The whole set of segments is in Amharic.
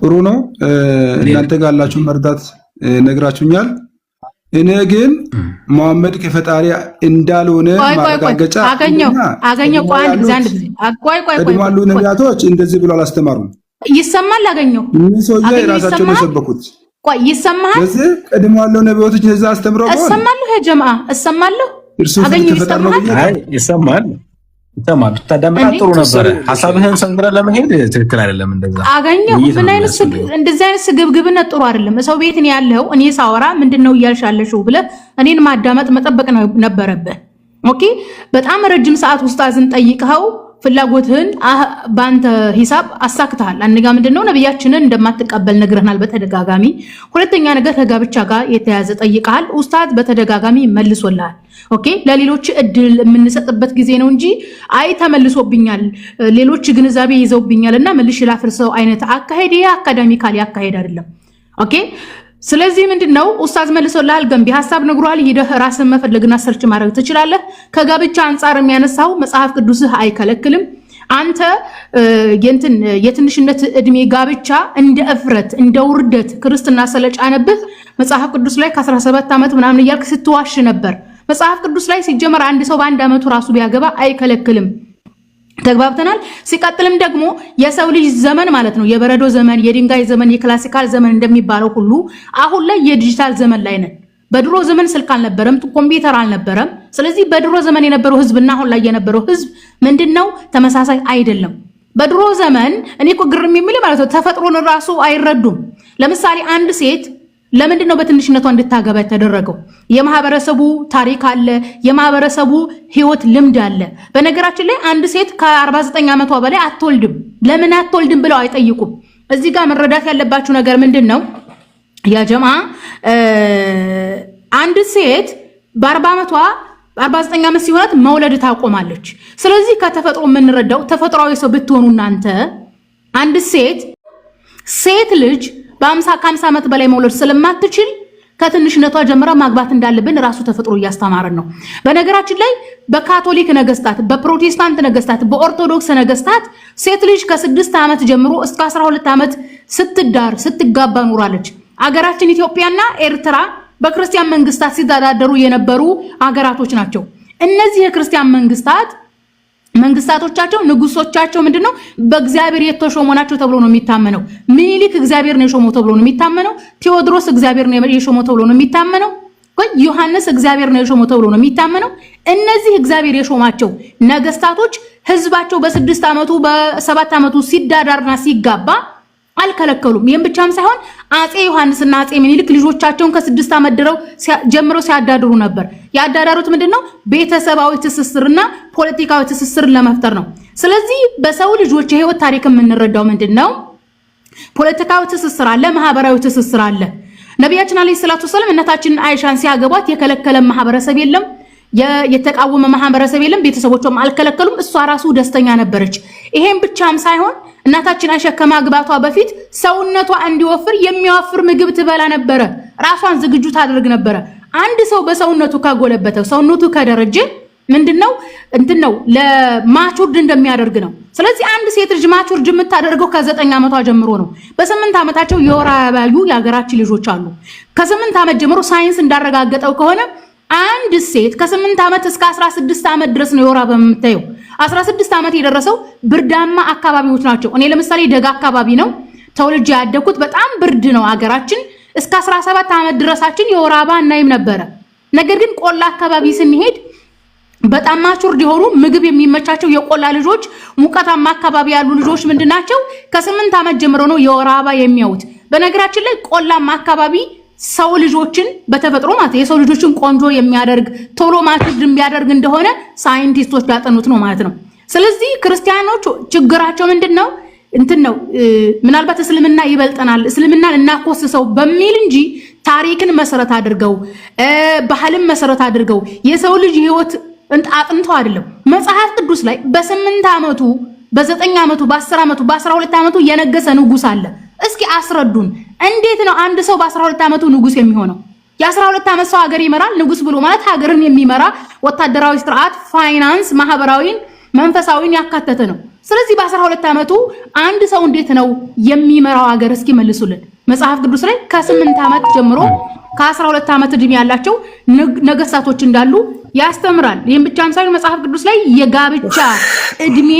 ጥሩ ነው። እናንተ ጋር ያላችሁ መርዳት ነግራችሁኛል። እኔ ግን መሐመድ ከፈጣሪ እንዳልሆነ ማረጋገጫ አገኘው ቀድማሉ ነቢያቶች እንደዚህ ብሎ አላስተማሩም። ይሰማል አገኘው ሰውዬ ራሳቸው ነው የሰበኩት። ቆይ ይሰማል። ስለዚህ ቀድማሉ ነቢያቶች እዛ አስተምረው እሰማለሁ። ጀማዓ እሰማለሁ። አገኘው ይሰማል። ተማም ተዳምጣ ጥሩ ነበር። ሐሳብህን ሰንግረ ለመሄድ ትክክል አይደለም። እንደዛ አገኘው ምን አይነት እንደዚህ አይነት ስግብግብነት ጥሩ አይደለም። ሰው ቤት ነው ያለው። እኔ ሳወራ ምንድነው እያልሻለሽው ብለህ እኔን ማዳመጥ መጠበቅ ነበረብህ። ኦኬ በጣም ረጅም ሰዓት ኡስታዝን ጠይቀው ፍላጎትህን ባንተ ሂሳብ አሳክተሃል። አንጋ ምንድነው ነብያችንን እንደማትቀበል ነግረናል በተደጋጋሚ። ሁለተኛ ነገር ከጋብቻ ጋር የተያዘ ጠይቀሃል። ኡስታዝ በተደጋጋሚ መልሶልሃል። ኦኬ ለሌሎች እድል የምንሰጥበት ጊዜ ነው እንጂ አይ ተመልሶብኛል ሌሎች ግንዛቤ ይዘውብኛልና መልሽ ላፍርሰው አይነት አካሄድ ይሄ አካዳሚካሊ አካሄድ አይደለም። ኦኬ ስለዚህ ምንድነው ኡስታዝ መልሶልሃል። ገንቢ ሐሳብ ነግሯል። ሄደህ ራስን መፈለግና ሰርች ማድረግ ትችላለህ። ከጋብቻ አንፃር የሚያነሳው መጽሐፍ ቅዱስህ አይከለክልም። አንተ የትንሽነት እድሜ ጋብቻ እንደ እፍረት እንደ ውርደት ክርስትና ስለጫነብህ መጽሐፍ ቅዱስ ላይ ከ17 ዓመት ምናምን እያልክ ስትዋሽ ነበር። መጽሐፍ ቅዱስ ላይ ሲጀመር አንድ ሰው በአንድ ዓመቱ ራሱ ቢያገባ አይከለክልም። ተግባብተናል። ሲቀጥልም ደግሞ የሰው ልጅ ዘመን ማለት ነው የበረዶ ዘመን፣ የድንጋይ ዘመን፣ የክላሲካል ዘመን እንደሚባለው ሁሉ አሁን ላይ የዲጂታል ዘመን ላይ ነን። በድሮ ዘመን ስልክ አልነበረም፣ ኮምፒውተር አልነበረም። ስለዚህ በድሮ ዘመን የነበረው ህዝብና አሁን ላይ የነበረው ህዝብ ምንድነው ተመሳሳይ አይደለም። በድሮ ዘመን እኔ እኮ ግርም የሚል ማለት ነው ተፈጥሮን ራሱ አይረዱም። ለምሳሌ አንድ ሴት ለምንድነው በትንሽነቷ እንድታገባ የተደረገው? የማህበረሰቡ ታሪክ አለ፣ የማህበረሰቡ ህይወት ልምድ አለ። በነገራችን ላይ አንድ ሴት ከ49 ዓመቷ በላይ አትወልድም። ለምን አትወልድም ብለው አይጠይቁም። እዚህ ጋር መረዳት ያለባችሁ ነገር ምንድነው ያ ጀማዓ አንድ ሴት በ40 ዓመቷ 49 ዓመት ሲሆናት መውለድ ታቆማለች። ስለዚህ ከተፈጥሮ የምንረዳው ተፈጥሯዊ ሰው ብትሆኑ እናንተ አንድ ሴት ልጅ ከ50 ዓመት በላይ መውለድ ስለማትችል ከትንሽነቷ ጀምራ ማግባት እንዳለብን ራሱ ተፈጥሮ እያስተማረን ነው። በነገራችን ላይ በካቶሊክ ነገስታት፣ በፕሮቴስታንት ነገስታት፣ በኦርቶዶክስ ነገስታት ሴት ልጅ ከ6 ዓመት ጀምሮ እስከ 12 ዓመት ስትጋባ ኖራለች። አገራችን ኢትዮጵያና ኤርትራ በክርስቲያን መንግስታት ሲተዳደሩ የነበሩ አገራቶች ናቸው። እነዚህ የክርስቲያን መንግስታቶቻቸው ንጉሶቻቸው ምንድነው በእግዚአብሔር የተሾሙ ናቸው ተብሎ ነው የሚታመነው። ሚኒሊክ እግዚአብሔር ነው የሾመው ተብሎ ነው የሚታመነው። ቴዎድሮስ እግዚአብሔር ነው የሾመው ተብሎ ነው የሚታመነው። ዮሐንስ እግዚአብሔር ነው የሾመው ተብሎ ነው የሚታመነው። እነዚህ እግዚአብሔር የሾማቸው ነገስታቶች ህዝባቸው በ6 ዓመቱ በ7 ዓመቱ ሲዳዳርና ሲጋባ አልከለከሉም። ይሄን ብቻም ሳይሆን አጼ ዮሐንስና አጼ ሚኒሊክ ልጆቻቸውን ከ6 ዓመት ጀምሮ ሲያዳድሩ ነበር። ያዳዳሩት ምንድነው ቤተሰባዊ ትስስርና ፖለቲካዊ ትስስር ለመፍጠር ነው። ስለዚህ በሰው ልጆች የህይወት ታሪክ የምንረዳው ምንድነው ፖለቲካዊ ትስስር አለ፣ ማህበራዊ ትስስር አለ። ነብያችን አለይሂ ሰላቱ ሰላም እናታችን አይሻን ሲያገቧት የከለከለ ማህበረሰብ የለም፣ የተቃወመ ማህበረሰብ የለም። ቤተሰቦቿም አልከለከሉም። እሷ ራሱ ደስተኛ ነበረች። ይሄን ብቻም ሳይሆን እናታችን አይሻ ከማግባቷ በፊት ሰውነቷ እንዲወፍር የሚያወፍር ምግብ ትበላ ነበረ። ራሷን ዝግጁ ታደርግ ነበረ። አንድ ሰው በሰውነቱ ካጎለበተ ሰውነቱ ከደረጀ ምንድነው ለማቹርድ እንደሚያደርግ ነው። ስለዚህ አንድ ሴት ልጅ ማቹርድ የምታደርገው ከ9 ዓመቷ ጀምሮ ነው። በ8 ዓመታቸው የወር አበባ ያዩ የሀገራችን ልጆች አሉ። ከ8 ዓመት ጀምሮ ሳይንስ እንዳረጋገጠው ከሆነ አንድ ሴት ከ8 ዓመት እስከ 16 ዓመት ድረስ ነው የወር አበባ የምታየው። 16 ዓመት የደረሰው ብርዳማ አካባቢዎች ናቸው። እኔ ለምሳሌ ደጋ አካባቢ ነው ተወልጄ ያደኩት። በጣም ብርድ ነው አገራችን። እስከ 17 ዓመት ድረሳችን የወር አበባ እናይም ነበረ። ነገር ግን ቆላ አካባቢ ስንሄድ በጣም ማቹርድ የሆኑ ምግብ የሚመቻቸው የቆላ ልጆች፣ ሙቀታማ አካባቢ ያሉ ልጆች ምንድናቸው ከ8 ዓመት ጀምሮ ነው የወር አበባ የሚያዩት። በነገራችን ላይ ቆላማ አካባቢ ሰው ልጆችን በተፈጥሮ ማለት የሰው ልጆችን ቆንጆ የሚያደርግ ቶሎ ማቹርድ የሚያደርግ እንደሆነ ሳይንቲስቶች ያጠኑት ነው ማለት ነው። ስለዚህ ክርስቲያኖች ችግራቸው ምንድነው ምናልባት እስልምና ይበልጠናል፣ እስልምናን እናኮስሰው በሚል እንጂ ታሪክን መሰረት አድርገው ባህልን መሰረት አድርገው የሰው ልጅ ህይወት አጥንተው አይደለም። መጽሐፍ ቅዱስ ላይ በ8 ዓመቱ በ9 ዓመቱ በ10 ዓመቱ በ12 ዓመቱ የነገሰ ንጉስ አለ። እስኪ አስረዱን። እንዴት ነው አንድ ሰው በ12 ዓመቱ ንጉስ የሚሆነው? የ12 ዓመት ሰው ሀገር ይመራል። ንጉስ ብሎ ማለት ሀገርን የሚመራ ወታደራዊ ስርዓት፣ ፋይናንስ፣ ማህበራዊን መንፈሳዊን ያካተተ ነው። ስለዚህ በ12 ዓመቱ አንድ ሰው እንዴት ነው የሚመራው ሀገር? እስኪ መልሱልን። መጽሐፍ ቅዱስ ላይ ከ8 ዓመት ጀምሮ ከ12 ዓመት እድሜ ያላቸው ነገስታቶች እንዳሉ ያስተምራል። ይህም ብቻም ሳይሆን መጽሐፍ ቅዱስ ላይ የጋብቻ እድሜ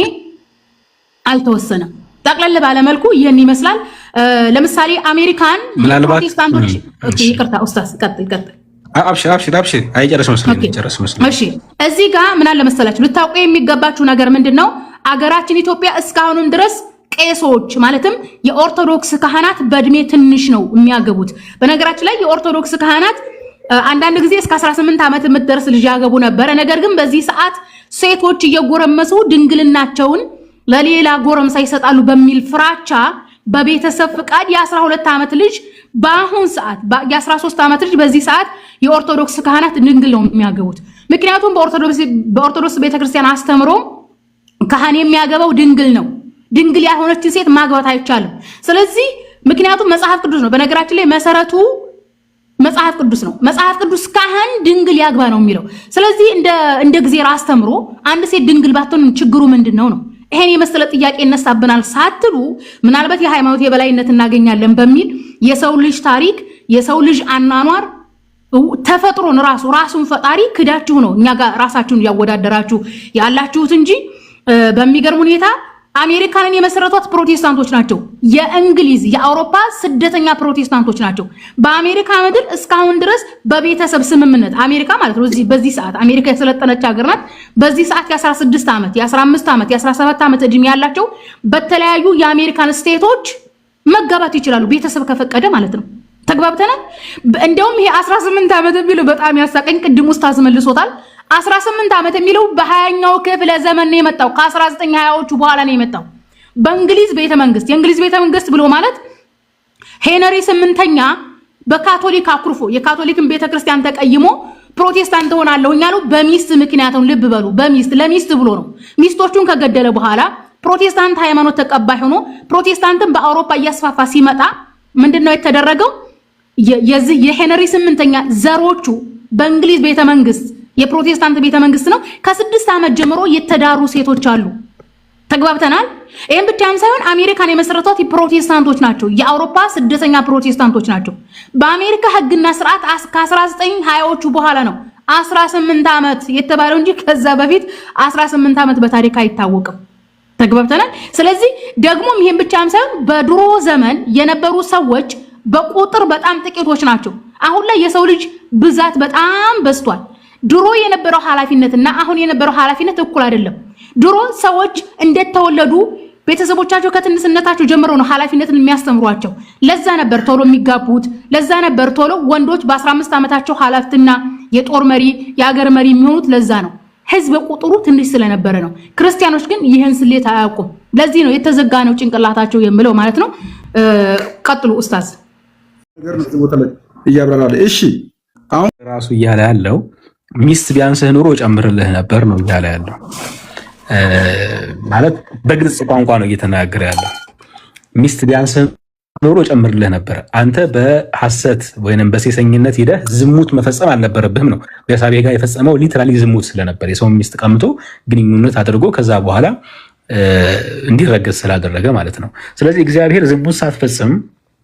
አልተወሰነም። ጠቅለል ባለ መልኩ ይህን ይመስላል። ለምሳሌ አሜሪካን ፕሮቴስታንቶች ይቅርታ ኡስታዝ ቀጥል። አብሽር አይጨርስ መስሎኝ። እሺ እዚህ ጋር ምን አለ መሰላችሁ ልታውቁ የሚገባችሁ ነገር ምንድነው? አገራችን ኢትዮጵያ እስካሁንም ድረስ ቄሶች ማለትም የኦርቶዶክስ ካህናት በእድሜ ትንሽ ነው የሚያገቡት። በነገራችን ላይ የኦርቶዶክስ ካህናት አንዳንድ ጊዜ እስከ 18 ዓመት የምትደርስ ልጅ ያገቡ ነበረ። ነገር ግን በዚህ ሰዓት ሴቶች እየጎረመሱ ድንግልናቸውን ለሌላ ጎረምሳ ይሰጣሉ በሚል ፍራቻ በቤተሰብ ፍቃድ የ12 ዓመት ልጅ በአሁን ሰዓት የ13 ዓመት ልጅ በዚህ ሰዓት የኦርቶዶክስ ካህናት ድንግል ነው የሚያገቡት። ምክንያቱም በኦርቶዶክስ ቤተክርስቲያን አስተምሮ ካህን የሚያገባው ድንግል ነው። ድንግል ያልሆነች ሴት ማግባት አይቻልም። ስለዚህ ምክንያቱም መጽሐፍ ቅዱስ ነው። በነገራችን ላይ መሰረቱ መጽሐፍ ቅዱስ ነው። መጽሐፍ ቅዱስ ካህን ድንግል ያግባ ነው የሚለው። ስለዚህ እንደ እግዚአብሔር አስተምሮ አንድ ሴት ድንግል ባትሆን ችግሩ ምንድነው ነው? ይሄን የመሰለ ጥያቄ ይነሳብናል ሳትሉ ምናልባት የሃይማኖት የበላይነት እናገኛለን በሚል የሰው ልጅ ታሪክ የሰው ልጅ አኗኗር ተፈጥሮን ራሱን ፈጣሪ ክዳችሁ ነው እኛ ጋር ራሳችሁን ያወዳደራችሁ ያላችሁት እንጂ በሚገርም ሁኔታ አሜሪካንን የመሰረቷት ፕሮቴስታንቶች ናቸው። የእንግሊዝ የአውሮፓ ስደተኛ ፕሮቴስታንቶች ናቸው። በአሜሪካ ምድር እስካሁን ድረስ በቤተሰብ ስምምነት አሜሪካ ማለት ነው በዚህ ሰዓት አሜሪካ የሰለጠነች ሀገር ናት። በዚህ ሰዓት የ16 ዓመት የ15 ዓመት የ17 ዓመት እድሜ ያላቸው በተለያዩ የአሜሪካን ስቴቶች መጋባት ይችላሉ፣ ቤተሰብ ከፈቀደ ማለት ነው። ተግባብተናል። እንደውም ይሄ 18 ዓመት የሚለው በጣም ያሳቀኝ ቅድም ውስጥ አስመልሶታል። 18 ዓመት የሚለው በ20ኛው ክፍለ ዘመን ነው የመጣው። ከ1920ዎቹ በኋላ ነው የመጣው በእንግሊዝ ቤተመንግስት። የእንግሊዝ ቤተመንግስት ብሎ ማለት ሄነሪ 8ኛ በካቶሊክ አኩርፎ የካቶሊክን ቤተክርስቲያን ተቀይሞ ፕሮቴስታንት ሆናለሁ ያለው በሚስት ምክንያት ነው። ልብ በሉ ለሚስት ብሎ ነው። ሚስቶቹን ከገደለ በኋላ ፕሮቴስታንት ሃይማኖት ተቀባይ ሆኖ ፕሮቴስታንትን በአውሮፓ እያስፋፋ ሲመጣ ምንድነው የተደረገው? የዚህ የሄነሪ 8ኛ ዘሮቹ በእንግሊዝ ቤተመንግስት የፕሮቴስታንት ቤተመንግስት ነው። ከ6 ዓመት ጀምሮ የተዳሩ ሴቶች አሉ። ተግባብተናል። ይሄን ብቻም ሳይሆን አሜሪካን የመሰረቷት ፕሮቴስታንቶች ናቸው። የአውሮፓ ስደተኛ ፕሮቴስታንቶች ናቸው። በአሜሪካ ህግና ስርዓት ከ1920ዎቹ በኋላ ነው 18 ዓመት የተባለው እንጂ ከዛ በፊት 18 ዓመት በታሪክ አይታወቅም። ተግባብተናል። ስለዚህ ደግሞም ይሄን ብቻም ሳይሆን በድሮ ዘመን የነበሩ ሰዎች በቁጥር በጣም ጥቂቶች ናቸው። አሁን ላይ የሰው ልጅ ብዛት በጣም በዝቷል። ድሮ የነበረው ኃላፊነትና አሁን የነበረው ኃላፊነት እኩል አይደለም። ድሮ ሰዎች እንደተወለዱ ቤተሰቦቻቸው ከትንሽነታቸው ጀምረው ነው ኃላፊነትን የሚያስተምሯቸው። ለዛ ነበር ቶሎ የሚጋቡት። ለዛ ነበር ቶሎ ወንዶች በ15 ዓመታቸው ኃላፊትና የጦር መሪ የሀገር መሪ የሚሆኑት። ለዛ ነው ህዝብ ቁጥሩ ትንሽ ስለነበረ ነው። ክርስቲያኖች ግን ይህን ስሌት አያውቁም። ለዚህ ነው የተዘጋ ነው ጭንቅላታቸው የምለው ማለት ነው። ቀጥሉ ኡስታዝ። እሺ አሁን ራሱ እያለ ያለው ሚስት ቢያንስህ ኑሮ ጨምርልህ ነበር ነው እያለ ያለው። ማለት በግልጽ ቋንቋ ነው እየተናገረ ያለው። ሚስት ቢያንስህ ኑሮ ጨምርልህ ነበር። አንተ በሐሰት ወይንም በሴሰኝነት ሄደህ ዝሙት መፈጸም አልነበረብህም ነው። ቤርሳቤ ጋር የፈጸመው ሊትራሊ ዝሙት ስለነበር የሰው ሚስት ቀምቶ ግንኙነት አድርጎ ከዛ በኋላ እንዲረገዝ ስላደረገ ማለት ነው። ስለዚህ እግዚአብሔር ዝሙት ሳትፈጽም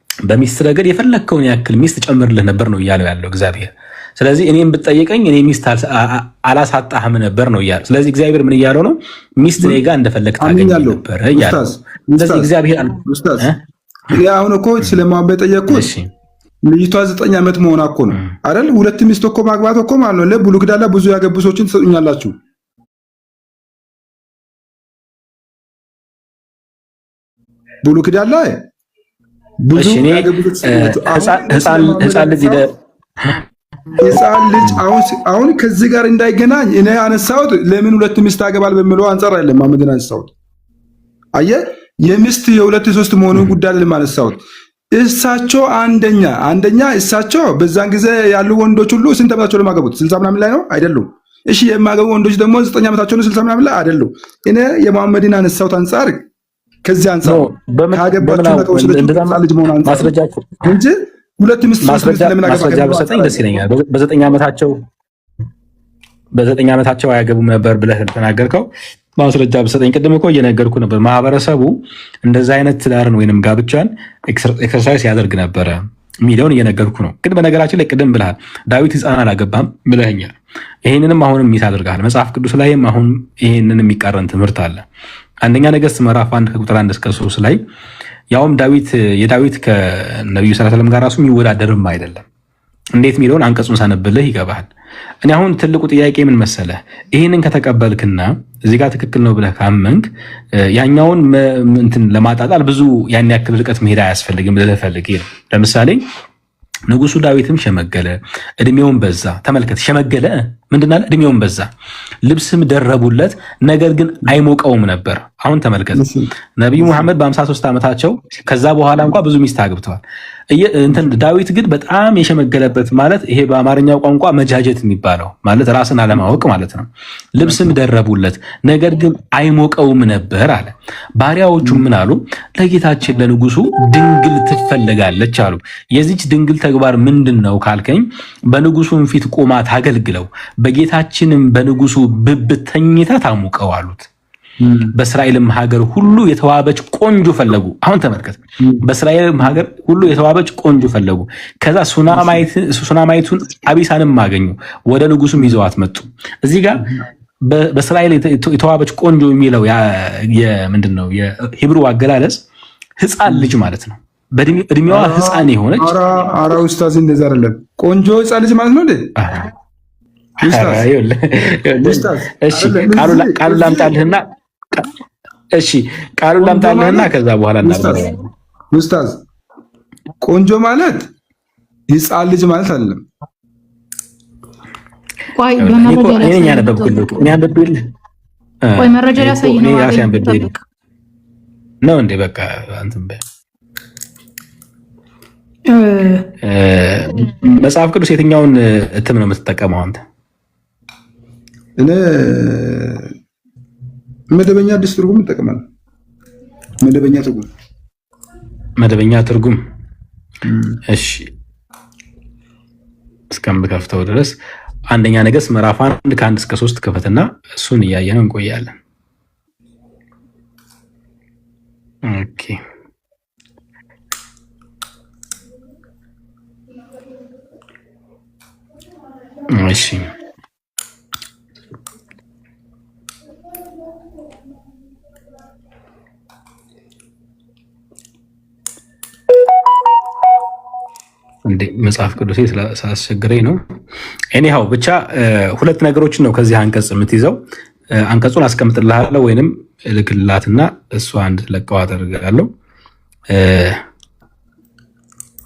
በሚስት ረገድ የፈለግከውን ያክል ሚስት ጨምርልህ ነበር ነው እያለው ያለው እግዚአብሔር። ስለዚህ እኔም ብትጠይቀኝ እኔ ሚስት አላሳጣህም ነበር ነው እያለው። ስለዚህ እግዚአብሔር ምን እያለው ነው? ሚስት እኔ ጋር እንደፈለግ ታገኝ ነበር እያለው። ስለዚህ እግዚአብሔር እኔ አሁን እኮ ስለማንበብ ጠየቅኩት። ልጅቷ 9 ዓመት መሆኗ እኮ ነው አይደል? 2 ሚስት እኮ ማግባት እኮ ማለት ነው። ለብሉይ ኪዳን ብዙ ያገቡ ሰዎችን ትሰጡኛላችሁ። ብሉይ ኪዳን ላይ ብዙ ያገቡ ህፃን ልጅ አሁን ከዚህ ጋር እንዳይገናኝ እኔ አነሳሁት። ለምን 2 ሚስት አገባል በሚለው አንጻር አይደለም ማመድን አነሳሁት። አየህ የሚስት የ2-3 መሆኑን ጉዳይ አይደለም አነሳሁት። እሳቸው አንደኛ እሳቸው በዛን ጊዜ ያሉ ወንዶች ሁሉ ስንት ዓመታቸው ለማገቡት 60 ምናምን ላይ ነው አይደሉም? እሺ የማገቡ ወንዶች ደግሞ 9 ዓመታቸው ነው 60 ምናምን ላይ አይደሉም? እኔ የማመድን አነሳሁት አንጻር ከዚህ አንጻር ካገባቸው ለቀውስ ልጅ መሆኑ አንጻር ማስረጃቸው እንጂ 2 ሚስት ማስረጃ በሰጠኝ ደስ ይለኛል። በ9 ዓመታቸው አያገቡም ነበር ብለህ ተናገርከው። ማስረጃ ብሰጠኝ። ቅድም እኮ እየነገርኩ ነበር። ማህበረሰቡ እንደዛ አይነት ትዳርን ወይንም ጋብቻን ኤክሰርሳይዝ ያደርግ ነበረ የሚለውን እየነገርኩ ነው። ግን በነገራችን ላይ ቅድም ብልሃል፣ ዳዊት ሕፃን አላገባም ብለኸኛል። ይህንንም አሁንም ሚስ አድርገሃል። መጽሐፍ ቅዱስ ላይም አሁን ይህንን የሚቃረን ትምህርት አለ። አንደኛ ነገሥት ምዕራፍ 1 ከቁጥር 1 እስከ 3 ላይ ያውም የዳዊት ከነቢዩ ሰለላም ጋር ራሱ የሚወዳደርም አይደለም። እንዴት የሚለውን አንቀጹን ሳነብልህ ይገባሃል። እኔ አሁን ትልቁ ጥያቄ ምን መሰለህ፣ ይህንን ከተቀበልክና እዚህ ጋር ትክክል ነው ብለህ ካመንክ ያኛውን እንትን ለማጣጣል ብዙ ያን ያክል ርቀት መሄድ አያስፈልግም ብለህ ፈልግ። ለምሳሌ ንጉሱ ዳዊትም ሸመገለ፣ እድሜውን በዛ። ተመልከት፣ ሸመገለ ምንድን አለ? እድሜውን በዛ፣ ልብስም ደረቡለት፣ ነገር ግን አይሞቀውም ነበር። አሁን ተመልከት፣ ነቢዩ መሐመድ በ53 ዓመታቸው ከዛ በኋላ እንኳ ብዙ ሚስት አግብተዋል። ዳዊት ግን በጣም የሸመገለበት ማለት ይሄ በአማርኛው ቋንቋ መጃጀት የሚባለው ማለት ራስን አለማወቅ ማለት ነው። ልብስም ደረቡለት ነገር ግን አይሞቀውም ነበር አለ። ባሪያዎቹ ምን አሉ? ለጌታችን ለንጉሱ ድንግል ትፈለጋለች አሉ። የዚች ድንግል ተግባር ምንድን ነው ካልከኝ፣ በንጉሱም ፊት ቆማ ታገልግለው፣ በጌታችንም በንጉሱ ብብት ተኝታ ታሙቀው አሉት። በእስራኤልም ሀገር ሁሉ የተዋበች ቆንጆ ፈለጉ። አሁን ተመልከት፣ በእስራኤልም ሀገር ሁሉ የተዋበች ቆንጆ ፈለጉ። ከዛ ሱናማይቱን አቢሳንም አገኙ፣ ወደ ንጉሱም ይዘዋት መጡ። እዚህ ጋር በእስራኤል የተዋበች ቆንጆ የሚለው ምንድን ነው? የሂብሩ አገላለጽ ሕፃን ልጅ ማለት ነው። እድሜዋ ሕፃን የሆነች ኧረ ኡስታዝ እንደዛ አይደለም። ቆንጆ ሕፃን ልጅ ማለት ነው እንዴ? ቃሉን ላምጣልህና ከዛ በኋላ እናደርጋለን። ኡስታዝ ቆንጆ ማለት ሕፃን ልጅ ማለት አይደለም። መረጃ ያሳይ ነው እንዴ? በቃ አንተም መጽሐፍ ቅዱስ የትኛውን እትም ነው የምትጠቀመው አንተ? እኔ መደበኛ አዲስ ትርጉም እጠቀማለሁ። መደበኛ ትርጉም። እሺ፣ እስከምከፍተው ድረስ አንደኛ ነገሥት ምዕራፍ 1 ከ1 እስከ 3 ክፈትና እሱን እያየነው እንቆያለን። ኦኬ፣ እሺ እንዴ መጽሐፍ ቅዱሴ ስላስቸግረኝ ነው። ኤኒሃው ብቻ ሁለት ነገሮችን ነው ከዚህ አንቀጽ የምትይዘው። አንቀጹን አስቀምጥልሃለሁ ወይንም እልክላትና እሷ እንድትለቀው አደርጋለሁ።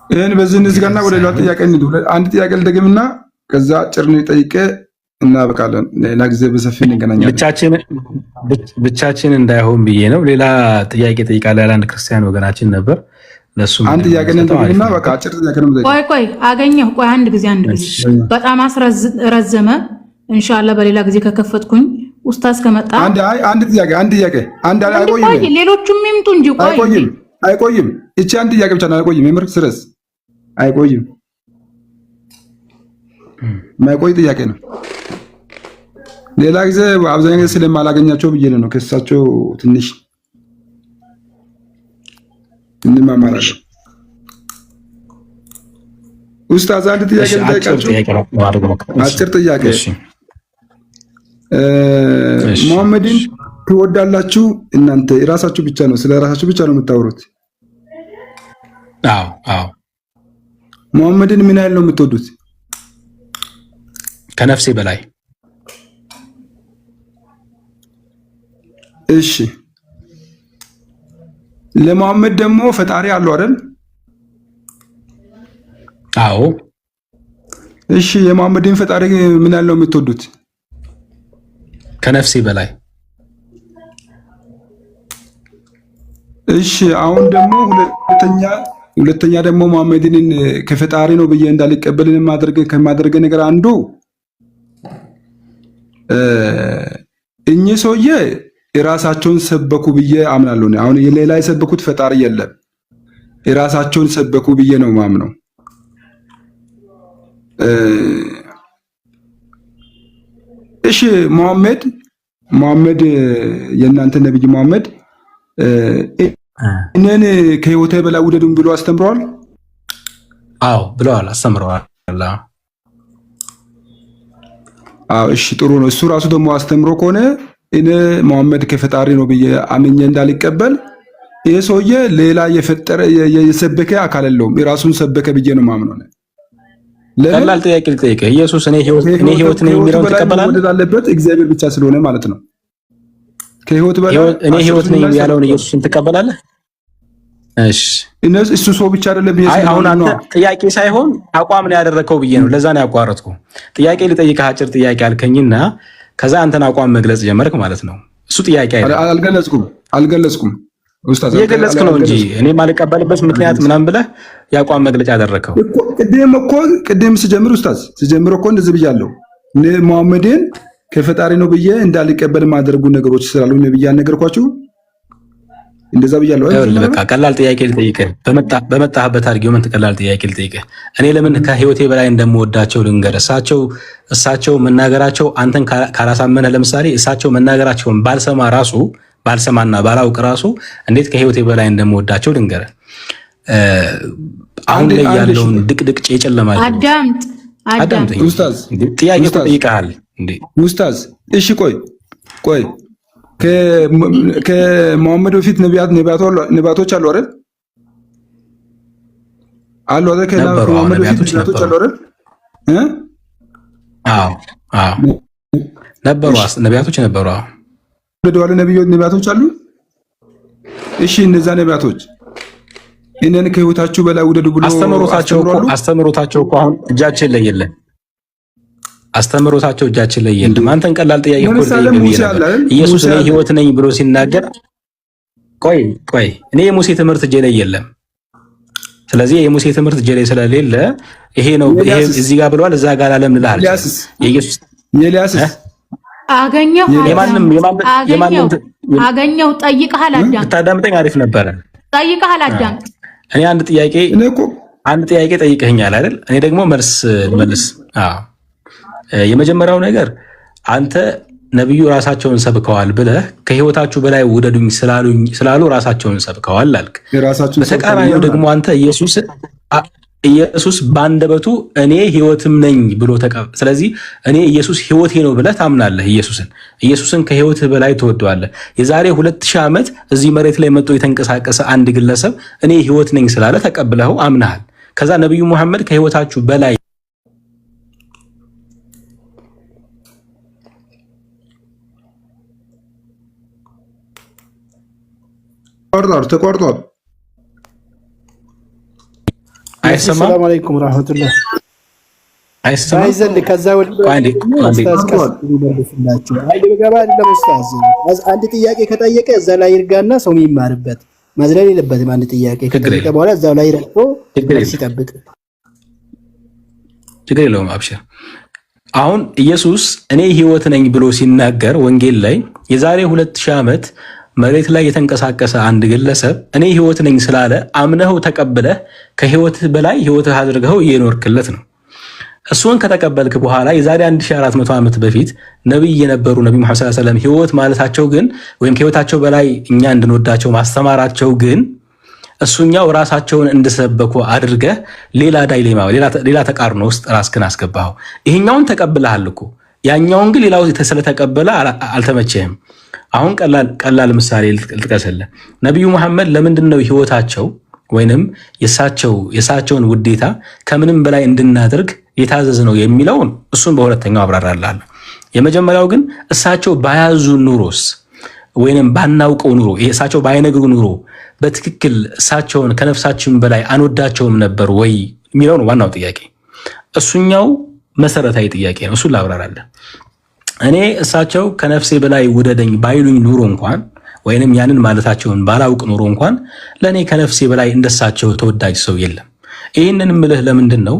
ይህን በዚህ እንዝጋና ወደ ሌላ ጥያቄ እንሂድ። አንድ ጥያቄ ልደግምና ከዛ ጭርን ጠይቄ እናበቃለን። ሌላ ጊዜ በሰፊ እንገናኛለን። ብቻችን እንዳይሆን ብዬ ነው። ሌላ ጥያቄ ጠይቃለሁ። ያለ አንድ ክርስቲያን ወገናችን ነበር። አንድ ጥያቄ ነውና በቃ አጭር ጥያቄ ነው። ቆይ አገኘሁ። ቆይ አንድ ጊዜ በጣም አስረዘመ። ኢንሻአላህ በሌላ ጊዜ ከከፈትኩኝ ኡስታዝ ከመጣ አንድ ጥያቄ አይቆይም። ሌሎቹም ይምጡ እንጂ አይቆይም። እቺ አንድ ጥያቄ ብቻ ነው። አይቆይም። የምር ስረስ አይቆይም። ማይቆይ ጥያቄ ነው። ሌላ ጊዜ አብዛኛው ጊዜ ስለማላገኛቸው ብዬ ነው ከእሳቸው ትንሽ እንማማራለን። ኡስታዝ አንድ ጥያቄ ልጠይቃችሁ። አጭር ጥያቄ። ሙሐመድን ትወዳላችሁ? እናንተ የራሳችሁ ብቻ ነው፣ ስለ ራሳችሁ ብቻ ነው የምታወሩት። አዎ። ሙሐመድን ምን ያህል ነው የምትወዱት? ከነፍሴ በላይ። እሺ፣ ለሙሐመድ ደግሞ ፈጣሪ አለው አይደል? አዎ። እሺ፣ የሙሐመድን ፈጣሪ ምን ያህል ነው የምትወዱት? ከነፍሴ በላይ። እሺ፣ አሁን ደግሞ ሁለተኛ ደግሞ ሙሐመድን ከፈጣሪ ነው ብዬ እንዳልቀበልን ከማድረግ ነገር አንዱ እኚህ ሰውዬ የራሳቸውን ሰበኩ ብዬ አምናለሁ። አሁን ሌላ የሰበኩት ፈጣሪ የለም፣ የራሳቸውን ሰበኩ ብዬ ነው ማምነው። እሺ ሙሐመድ መሐመድ የእናንተ ነብይ መሐመድ እኔን ከህይወቴ በላይ ውደዱኝ ብሎ አስተምረዋል? አዎ ብለዋል፣ አስተምረዋል። አዎ እሺ ጥሩ ነው። እሱ ራሱ ደግሞ አስተምሮ ከሆነ እኔ መሐመድ ከፈጣሪ ነው ብዬ አምኜ እንዳልቀበል ይሄ ሰውዬ ሌላ የፈጠረ የሰበከ አካል የለውም፣ የራሱን ሰበከ ብዬ ነው ማምነው። ቀላል ጥያቄ ልጠይቅህ። ኢየሱስ እኔ ህይወት ነኝ የሚለውን ትቀበላለህ? አለበት እግዚአብሔር ብቻ ስለሆነ ማለት ነው። ከህይወት በላይ እኔ ህይወት ነኝ ያለውን ኢየሱስን ትቀበላለህ? እሺ እሱ ሰው ብቻ አይደለም። አሁን አንተ ጥያቄ ሳይሆን አቋም ነው ያደረከው ብዬ ነው፣ ለዛ ነው ያቋረጥኩ። ጥያቄ ልጠይቅህ፣ አጭር ጥያቄ አልከኝና ከዛ አንተን አቋም መግለጽ ጀመርክ ማለት ነው። እሱ ጥያቄ አይደለም። አልገለጽኩም ኡስታዝ፣ እየገለጽክ ነው እንጂ እኔ ማልቀበልበት ምክንያት ምናምን ብለህ የአቋም መግለጫ ያደረከው። ቅድም ስጀምር ኡስታዝ ስጀምር እኮ እንደዚህ ብያለሁ። መሐመድን ከፈጣሪ ነው ብዬ እንዳልቀበል ማድረጉ ነገሮች ስላሉ ነብይ ያልነገርኳችሁ እንደዛ ብያለሁ። በቃ ቀላል ጥያቄ ልጠይቅህ፣ በመጣህበት አርጊውመንት ቀላል ጥያቄ ልጠይቅህ። እኔ ለምን ከህይወቴ በላይ እንደምወዳቸው ልንገር። እሳቸው መናገራቸው አንተን ካላሳመነ፣ ለምሳሌ እሳቸው መናገራቸውን ባልሰማና ባላውቅ ራሱ እንዴት ከህይወቴ በላይ እንደምወዳቸው ልንገር። አሁን ላይ ያለውን ድቅድቅ ጨለማ አዳምጥ ኡስታዝ፣ ጥያቄ ተጠይቀሃል እንዴ ኡስታዝ? እሺ ቆይ ከመሐመድ በፊት ነቢያቶች አሉ አይደል? ከመሐመድ በፊት ነቢያቶች አሉ አይደል? ነበሩ፣ ነቢያቶች ነበሩ። ነቢያቶች አሉ። እሺ እነዛ ነቢያቶች እነን ከህይወታችሁ በላይ ውደዱ ብሎ አስተምሮታቸው እኮ አሁን እጃችን ላይ የለም። አስተምሮታቸው እጃችን ላይ የለም። አንተን ቀላል ጥያቄ እኮ ኢየሱስ እኔ ህይወት ነኝ ብሎ ሲናገር፣ ቆይ እኔ የሙሴ ትምህርት እጄ ላይ የለም። ስለዚህ የሙሴ ትምህርት እጄ ላይ ስለሌለ ይሄ ነው ይሄ እዚህ ጋር ብለዋል እዛ ጋር አለም ልልሃል። የኢየሱስ አገኘው ጠይቀሃል። ብታዳምጠኝ አሪፍ ነበረ። ጠይቀሃል፣ አዳምጥ። እኔ አንድ ጥያቄ ጠይቀኸኛል አይደል? እኔ ደግሞ መልስ ልመልስ። የመጀመሪያው ነገር አንተ ነብዩ ራሳቸውን ሰብከዋል ብለህ ከህይወታችሁ በላይ ውደዱኝ ስላሉ ራሳቸውን ሰብከዋል አልክ። በተቃራኒው ደግሞ አንተ ኢየሱስ በአንደበቱ እኔ ህይወትም ነኝ ብሎ ስለዚህ እኔ ኢየሱስ ህይወቴ ነው ብለህ ታምናለህ። ኢየሱስን ከህይወትህ በላይ ትወደዋለህ። የዛሬ 2000 ዓመት እዚህ መሬት ላይ መጥቶ የተንቀሳቀሰ አንድ ግለሰብ እኔ ህይወት ነኝ ስላለ ተቀብለኸው አምናሃል። ከዛ ነብዩ መሐመድ ከህይወታችሁ በላይ ተቋርጧል። ሰላም አለይኩም ወራህመቱላህ። አይዘል ከዛ አንድ ጥያቄ ከጠየቀ እዛ ላይ ይርጋና ሰው የሚማርበት መዝለል የለበትም። አንድ ጥያቄ ከጠየቀ በኋላ እዛው ላይ ረግጦ ሲጠብቅ ችግር የለውም። አብሽር። አሁን ኢየሱስ እኔ ህይወት ነኝ ብሎ ሲናገር ወንጌል ላይ የዛሬ 2000 ዓመት መሬት ላይ የተንቀሳቀሰ አንድ ግለሰብ እኔ ህይወት ነኝ ስላለ አምነኸው ተቀብለህ ከህይወትህ በላይ ህይወትህ አድርገኸው እየኖርክለት ነው። እሱን ከተቀበልክ በኋላ የዛሬ 1400 ዓመት በፊት ነብይ የነበሩ ነብይ መሐመድ ሰለላሁ ዐለይሂ ወሰለም ህይወት ማለታቸው ግን ወይም ከህይወታቸው በላይ እኛ እንድንወዳቸው ማስተማራቸው ግን እሱኛው ራሳቸውን እንደሰበኩ አድርገህ ሌላ ዳይሌማ ሌላ ተቃርኖ ውስጥ ራስክን አስገባኸው። ይሄኛውን ተቀብለሃል እኮ ያኛውን ግን ሌላው ስለተቀበለ አልተመቸህም። አሁን ቀላል ምሳሌ ልጥቀስልህ። ነብዩ መሐመድ ለምንድነው ህይወታቸው ወይንም የሳቸውን ውዴታ ከምንም በላይ እንድናደርግ የታዘዝ ነው የሚለውን እሱን በሁለተኛው አብራራላለሁ። የመጀመሪያው ግን እሳቸው ባያዙ ኑሮስ ወይንም ባናውቀው ኑሮ እሳቸው ባይነግሩ ኑሮ በትክክል እሳቸውን ከነፍሳችን በላይ አንወዳቸውም ነበር ወይ የሚለው ነው ዋናው ጥያቄ። እሱኛው መሰረታዊ ጥያቄ ነው። እሱን ላብራራለህ። እኔ እሳቸው ከነፍሴ በላይ ውደደኝ ባይሉኝ ኑሮ እንኳን ወይንም ያንን ማለታቸውን ባላውቅ ኑሮ እንኳን ለኔ ከነፍሴ በላይ እንደሳቸው ተወዳጅ ሰው የለም። ይህንን ምልህ ለምንድን ነው?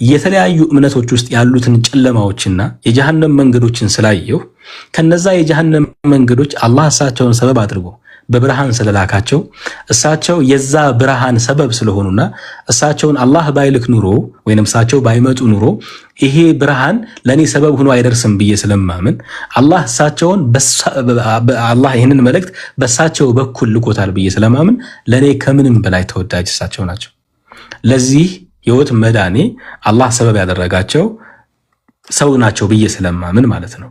የተለያዩ እምነቶች ውስጥ ያሉትን ጨለማዎችና የጀሃነም መንገዶችን ስላየሁ ከነዛ የጀሃነም መንገዶች አላህ እሳቸውን ሰበብ አድርጎ በብርሃን ስለላካቸው እሳቸው የዛ ብርሃን ሰበብ ስለሆኑና እሳቸውን አላህ ባይልክ ኑሮ ወይንም እሳቸው ባይመጡ ኑሮ ይሄ ብርሃን ለኔ ሰበብ ሆኖ አይደርስም ብዬ ስለማምን አላህ እሳቸውን አላህ ይህንን መልእክት በእሳቸው በኩል ልኮታል ብዬ ስለማምን ለኔ ከምንም በላይ ተወዳጅ እሳቸው ናቸው። ለዚህ ህይወት መዳኔ አላህ ሰበብ ያደረጋቸው ሰው ናቸው ብዬ ስለማምን ማለት ነው።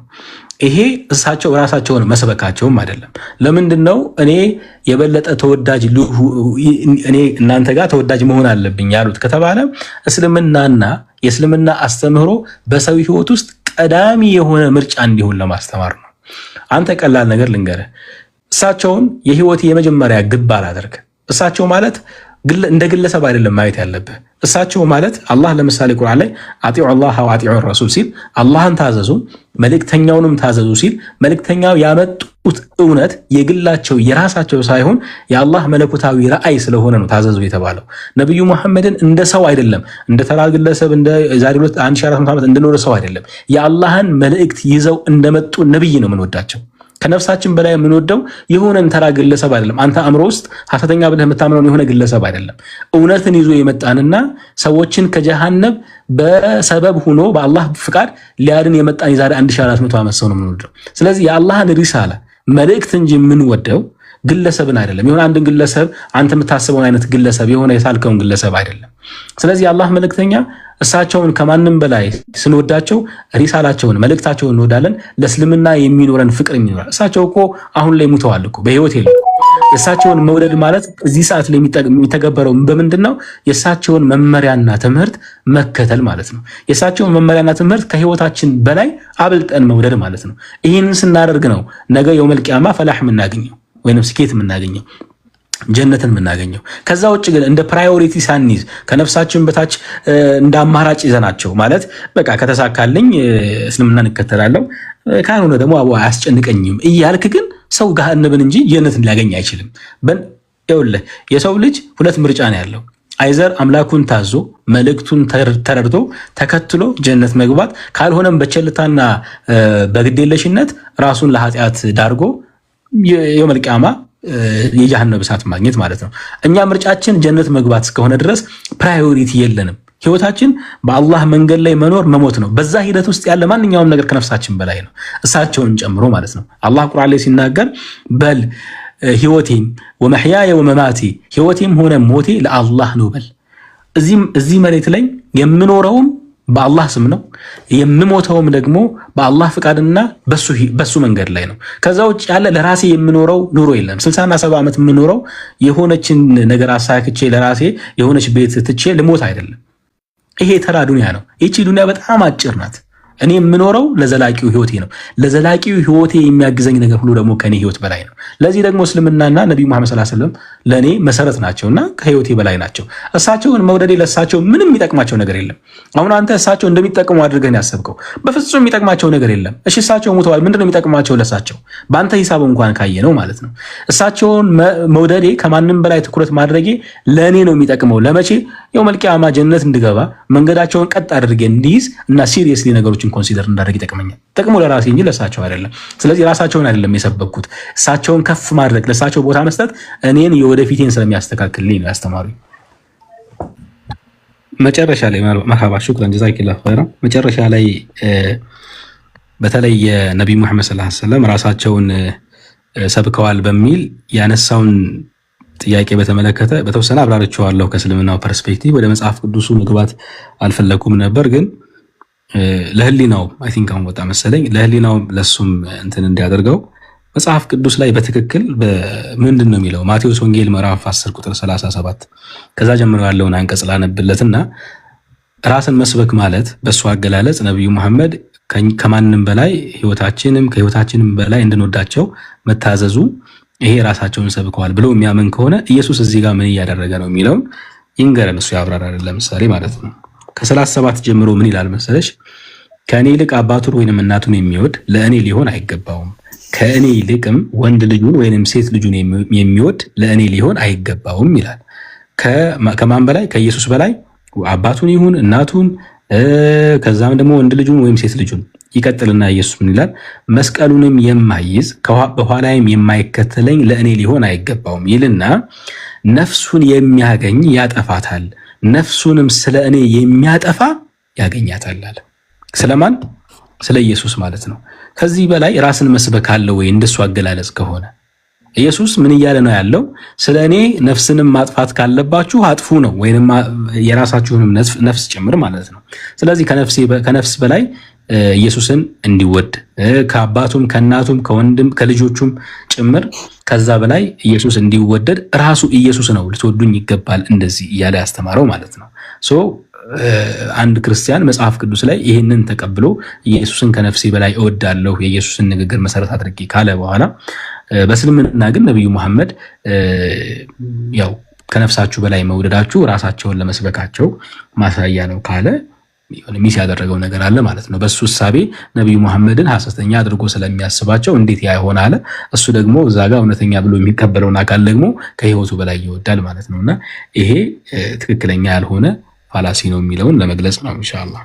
ይሄ እሳቸው ራሳቸውን መስበካቸውም አይደለም። ለምንድነው እኔ የበለጠ ተወዳጅ እኔ እናንተ ጋር ተወዳጅ መሆን አለብኝ ያሉት ከተባለ እስልምናና የእስልምና አስተምህሮ በሰው ህይወት ውስጥ ቀዳሚ የሆነ ምርጫ እንዲሆን ለማስተማር ነው። አንተ ቀላል ነገር ልንገርህ፣ እሳቸውን የህይወት የመጀመሪያ ግብ አላደርግ። እሳቸው ማለት እንደ ግለሰብ አይደለም ማየት ያለብህ። እሳቸው ማለት አላህ ለምሳሌ ቁርአን ላይ አጢዑ አላህ ወአጢዑ ረሱል ሲል አላህን ታዘዙ መልእክተኛውንም ታዘዙ ሲል መልእክተኛው ያመጡት እውነት የግላቸው የራሳቸው ሳይሆን የአላህ መለኮታዊ ራእይ ስለሆነ ነው ታዘዙ የተባለው። ነብዩ መሐመድን እንደ ሰው አይደለም፣ እንደ ተራ ግለሰብ እንደ ዛሬ 1400 ዓመት እንደኖረ ሰው አይደለም። የአላህን መልእክት ይዘው እንደመጡ ነብይ ነው የምንወዳቸው። ከነፍሳችን በላይ የምንወደው የሆነን ተራ ግለሰብ አይደለም። አንተ አእምሮ ውስጥ ሐሰተኛ ብለህ የምታምነውን የሆነ ግለሰብ አይደለም። እውነትን ይዞ የመጣንና ሰዎችን ከጀሃነም በሰበብ ሆኖ በአላህ ፍቃድ ሊያድን የመጣን የዛሬ 1400 ዓመት ሰው ነው የምንወደው። ስለዚህ የአላህን ሪሳላ መልእክት እንጂ የምንወደው ግለሰብን አይደለም። የሆነ አንድን ግለሰብ አንተ የምታስበውን አይነት ግለሰብ የሆነ የሳልከውን ግለሰብ አይደለም። ስለዚህ የአላህ መልእክተኛ እሳቸውን ከማንም በላይ ስንወዳቸው ሪሳላቸውን መልእክታቸውን እንወዳለን። ለእስልምና የሚኖረን ፍቅር የሚኖራል። እሳቸው እኮ አሁን ላይ ሙተዋል እኮ በህይወት የለም። የእሳቸውን መውደድ ማለት እዚህ ሰዓት ላይ የሚተገበረው በምንድን ነው? የእሳቸውን መመሪያና ትምህርት መከተል ማለት ነው። የእሳቸውን መመሪያና ትምህርት ከህይወታችን በላይ አብልጠን መውደድ ማለት ነው። ይህንን ስናደርግ ነው ነገ የውመል ቂያማ ፈላህ የምናገኘው ወይንም ስኬት የምናገኘው ጀነትን የምናገኘው። ከዛ ውጭ ግን እንደ ፕራዮሪቲ ሳንይዝ ከነፍሳችን በታች እንደ አማራጭ ይዘናቸው ማለት በቃ ከተሳካልኝ እስልምናን እከተላለሁ ካልሆነ ደግሞ አያስጨንቀኝም እያልክ ግን ሰው ገሃነብን እንጂ ጀነትን ሊያገኝ አይችልም። ይኸውልህ የሰው ልጅ ሁለት ምርጫ ነው ያለው። አይዘር አምላኩን ታዞ መልእክቱን ተረድቶ ተከትሎ ጀነት መግባት፣ ካልሆነም በቸልታና በግዴለሽነት ራሱን ለኃጢአት ዳርጎ የውመል ቂያማ የጀሃነም እሳት ማግኘት ማለት ነው። እኛ ምርጫችን ጀነት መግባት እስከሆነ ድረስ ፕራዮሪቲ የለንም። ህይወታችን በአላህ መንገድ ላይ መኖር መሞት ነው። በዛ ሂደት ውስጥ ያለ ማንኛውም ነገር ከነፍሳችን በላይ ነው፣ እሳቸውን ጨምሮ ማለት ነው። አላህ ቁርአን ላይ ሲናገር በል ህይወቴም ወመሕያየ ወመማቴ ህይወቴም ሆነ ሞቴ ለአላህ ነው በል። እዚህ መሬት ላይ የምኖረውም በአላህ ስም ነው፣ የምሞተውም ደግሞ በአላህ ፍቃድና በሱ መንገድ ላይ ነው። ከዛ ውጭ ያለ ለራሴ የምኖረው ኑሮ የለም። 60 እና 70 ዓመት የምኖረው የሆነችን ነገር አሳክቼ ለራሴ የሆነች ቤት ትቼ ልሞት አይደለም። ይሄ ተራ ዱንያ ነው። ይቺ ዱንያ በጣም አጭር ናት። እኔ የምኖረው ለዘላቂው ህይወቴ ነው። ለዘላቂው ህይወቴ የሚያግዘኝ ነገር ሁሉ ደግሞ ከኔ ህይወት በላይ ነው። ለዚህ ደግሞ እስልምናና ነብዩ መሐመድ ሰለላሁ ዐለይሂ ወሰለም ለኔ መሰረት ናቸውና ከህይወቴ በላይ ናቸው። እሳቸውን መውደዴ ለእሳቸው ምንም የሚጠቅማቸው ነገር የለም። አሁን አንተ እሳቸው እንደሚጠቅሙ አድርገን ያሰብከው በፍጹም የሚጠቅማቸው ነገር የለም። እሺ እሳቸው ሞተዋል፣ ምንድነው የሚጠቅማቸው ለእሳቸው? በአንተ ሂሳብ እንኳን ካየ ነው ማለት ነው። እሳቸውን መውደዴ ከማንም በላይ ትኩረት ማድረጌ ለኔ ነው የሚጠቅመው። ለመቼ? የውመል ቂያማ ጀነት እንድገባ መንገዳቸውን ቀጥ አድርጌ እንዲይዝ እና ሲሪየስሊ ነገሮችን ኮንሲደር እንዳደርግ ይጠቅመኛል። ጥቅሙ ለራሴ እንጂ ለእሳቸው አይደለም። ስለዚህ ራሳቸውን አይደለም የሰበኩት፣ እሳቸውን ከፍ ማድረግ ለእሳቸው ቦታ መስጠት እኔን የወደፊቴን ስለሚያስተካክልልኝ ነው ያስተማሩኝ። መጨረሻ ላይ መርሐባ ሹክራን ጀዛኪላሁ ኸይራ። መጨረሻ ላይ በተለይ የነብዩ መሐመድ ሰለላሁ ዐለይሂ ወሰለም ራሳቸውን ሰብከዋል በሚል ያነሳውን ጥያቄ በተመለከተ በተወሰነ አብራርቼዋለሁ። ከእስልምናው ፐርስፔክቲቭ ወደ መጽሐፍ ቅዱሱ መግባት አልፈለኩም ነበር ግን ለህሊናው አይ ቲንክ አሁን ወጣ መሰለኝ ለህሊናው ለሱም እንትን እንዲያደርገው መጽሐፍ ቅዱስ ላይ በትክክል ምንድን ነው የሚለው ማቴዎስ ወንጌል ምዕራፍ 10 ቁጥር 37 ከዛ ጀምሮ ያለውን አንቀጽ ላነብለትና ራስን መስበክ ማለት በሱ አገላለጽ ነብዩ መሐመድ ከማንም በላይ ከህይወታችንም በላይ እንድንወዳቸው መታዘዙ ይሄ ራሳቸውን ሰብከዋል ብሎ የሚያምን ከሆነ ኢየሱስ እዚህ ጋር ምን እያደረገ ነው የሚለው ይንገረን። እሱ ያብራራል። ለምሳሌ ማለት ነው ከ37 ጀምሮ ምን ይላል መሰለሽ? ከእኔ ይልቅ አባቱን ወይንም እናቱን የሚወድ ለእኔ ሊሆን አይገባውም። ከእኔ ይልቅም ወንድ ልጁን ወይንም ሴት ልጁን የሚወድ ለእኔ ሊሆን አይገባውም ይላል። ከማን በላይ? ከኢየሱስ በላይ አባቱን ይሁን እናቱን ከዛም ደግሞ ወንድ ልጁን ወይም ሴት ልጁን ይቀጥልና ኢየሱስ ምን ይላል? መስቀሉንም የማይይዝ በኋላይም የማይከተለኝ ለእኔ ሊሆን አይገባውም ይልና ነፍሱን የሚያገኝ ያጠፋታል፣ ነፍሱንም ስለ እኔ የሚያጠፋ ያገኛታል አለ። ስለማን? ስለ ኢየሱስ ማለት ነው። ከዚህ በላይ ራስን መስበክ አለ ወይ? እንደሱ አገላለጽ ከሆነ ኢየሱስ ምን እያለ ነው ያለው? ስለ እኔ ነፍስንም ማጥፋት ካለባችሁ አጥፉ ነው፣ ወይንም የራሳችሁንም ነፍስ ጭምር ማለት ነው። ስለዚህ ከነፍስ በላይ ኢየሱስን እንዲወድ ከአባቱም ከእናቱም ከወንድም ከልጆቹም ጭምር ከዛ በላይ ኢየሱስ እንዲወደድ ራሱ ኢየሱስ ነው ልትወዱኝ ይገባል እንደዚህ እያለ ያስተማረው ማለት ነው። አንድ ክርስቲያን መጽሐፍ ቅዱስ ላይ ይህንን ተቀብሎ ኢየሱስን ከነፍሴ በላይ እወዳለሁ የኢየሱስን ንግግር መሰረት አድርጌ ካለ በኋላ በእስልምና ግን ነብዩ መሐመድ ያው ከነፍሳችሁ በላይ መውደዳችሁ ራሳቸውን ለመስበካቸው ማሳያ ነው ካለ ሚስ ያደረገው ነገር አለ ማለት ነው። በሱ ሐሳቤ ነብዩ መሐመድን ሐሰተኛ አድርጎ ስለሚያስባቸው እንዴት ያ ይሆናል? እሱ ደግሞ እዛ ጋር እውነተኛ ብሎ የሚቀበለውን አካል ደግሞ ከህይወቱ በላይ ይወዳል ማለት ነውና ይሄ ትክክለኛ ያልሆነ ፋላሲ ነው የሚለውን ለመግለጽ ነው ኢንሻአላህ።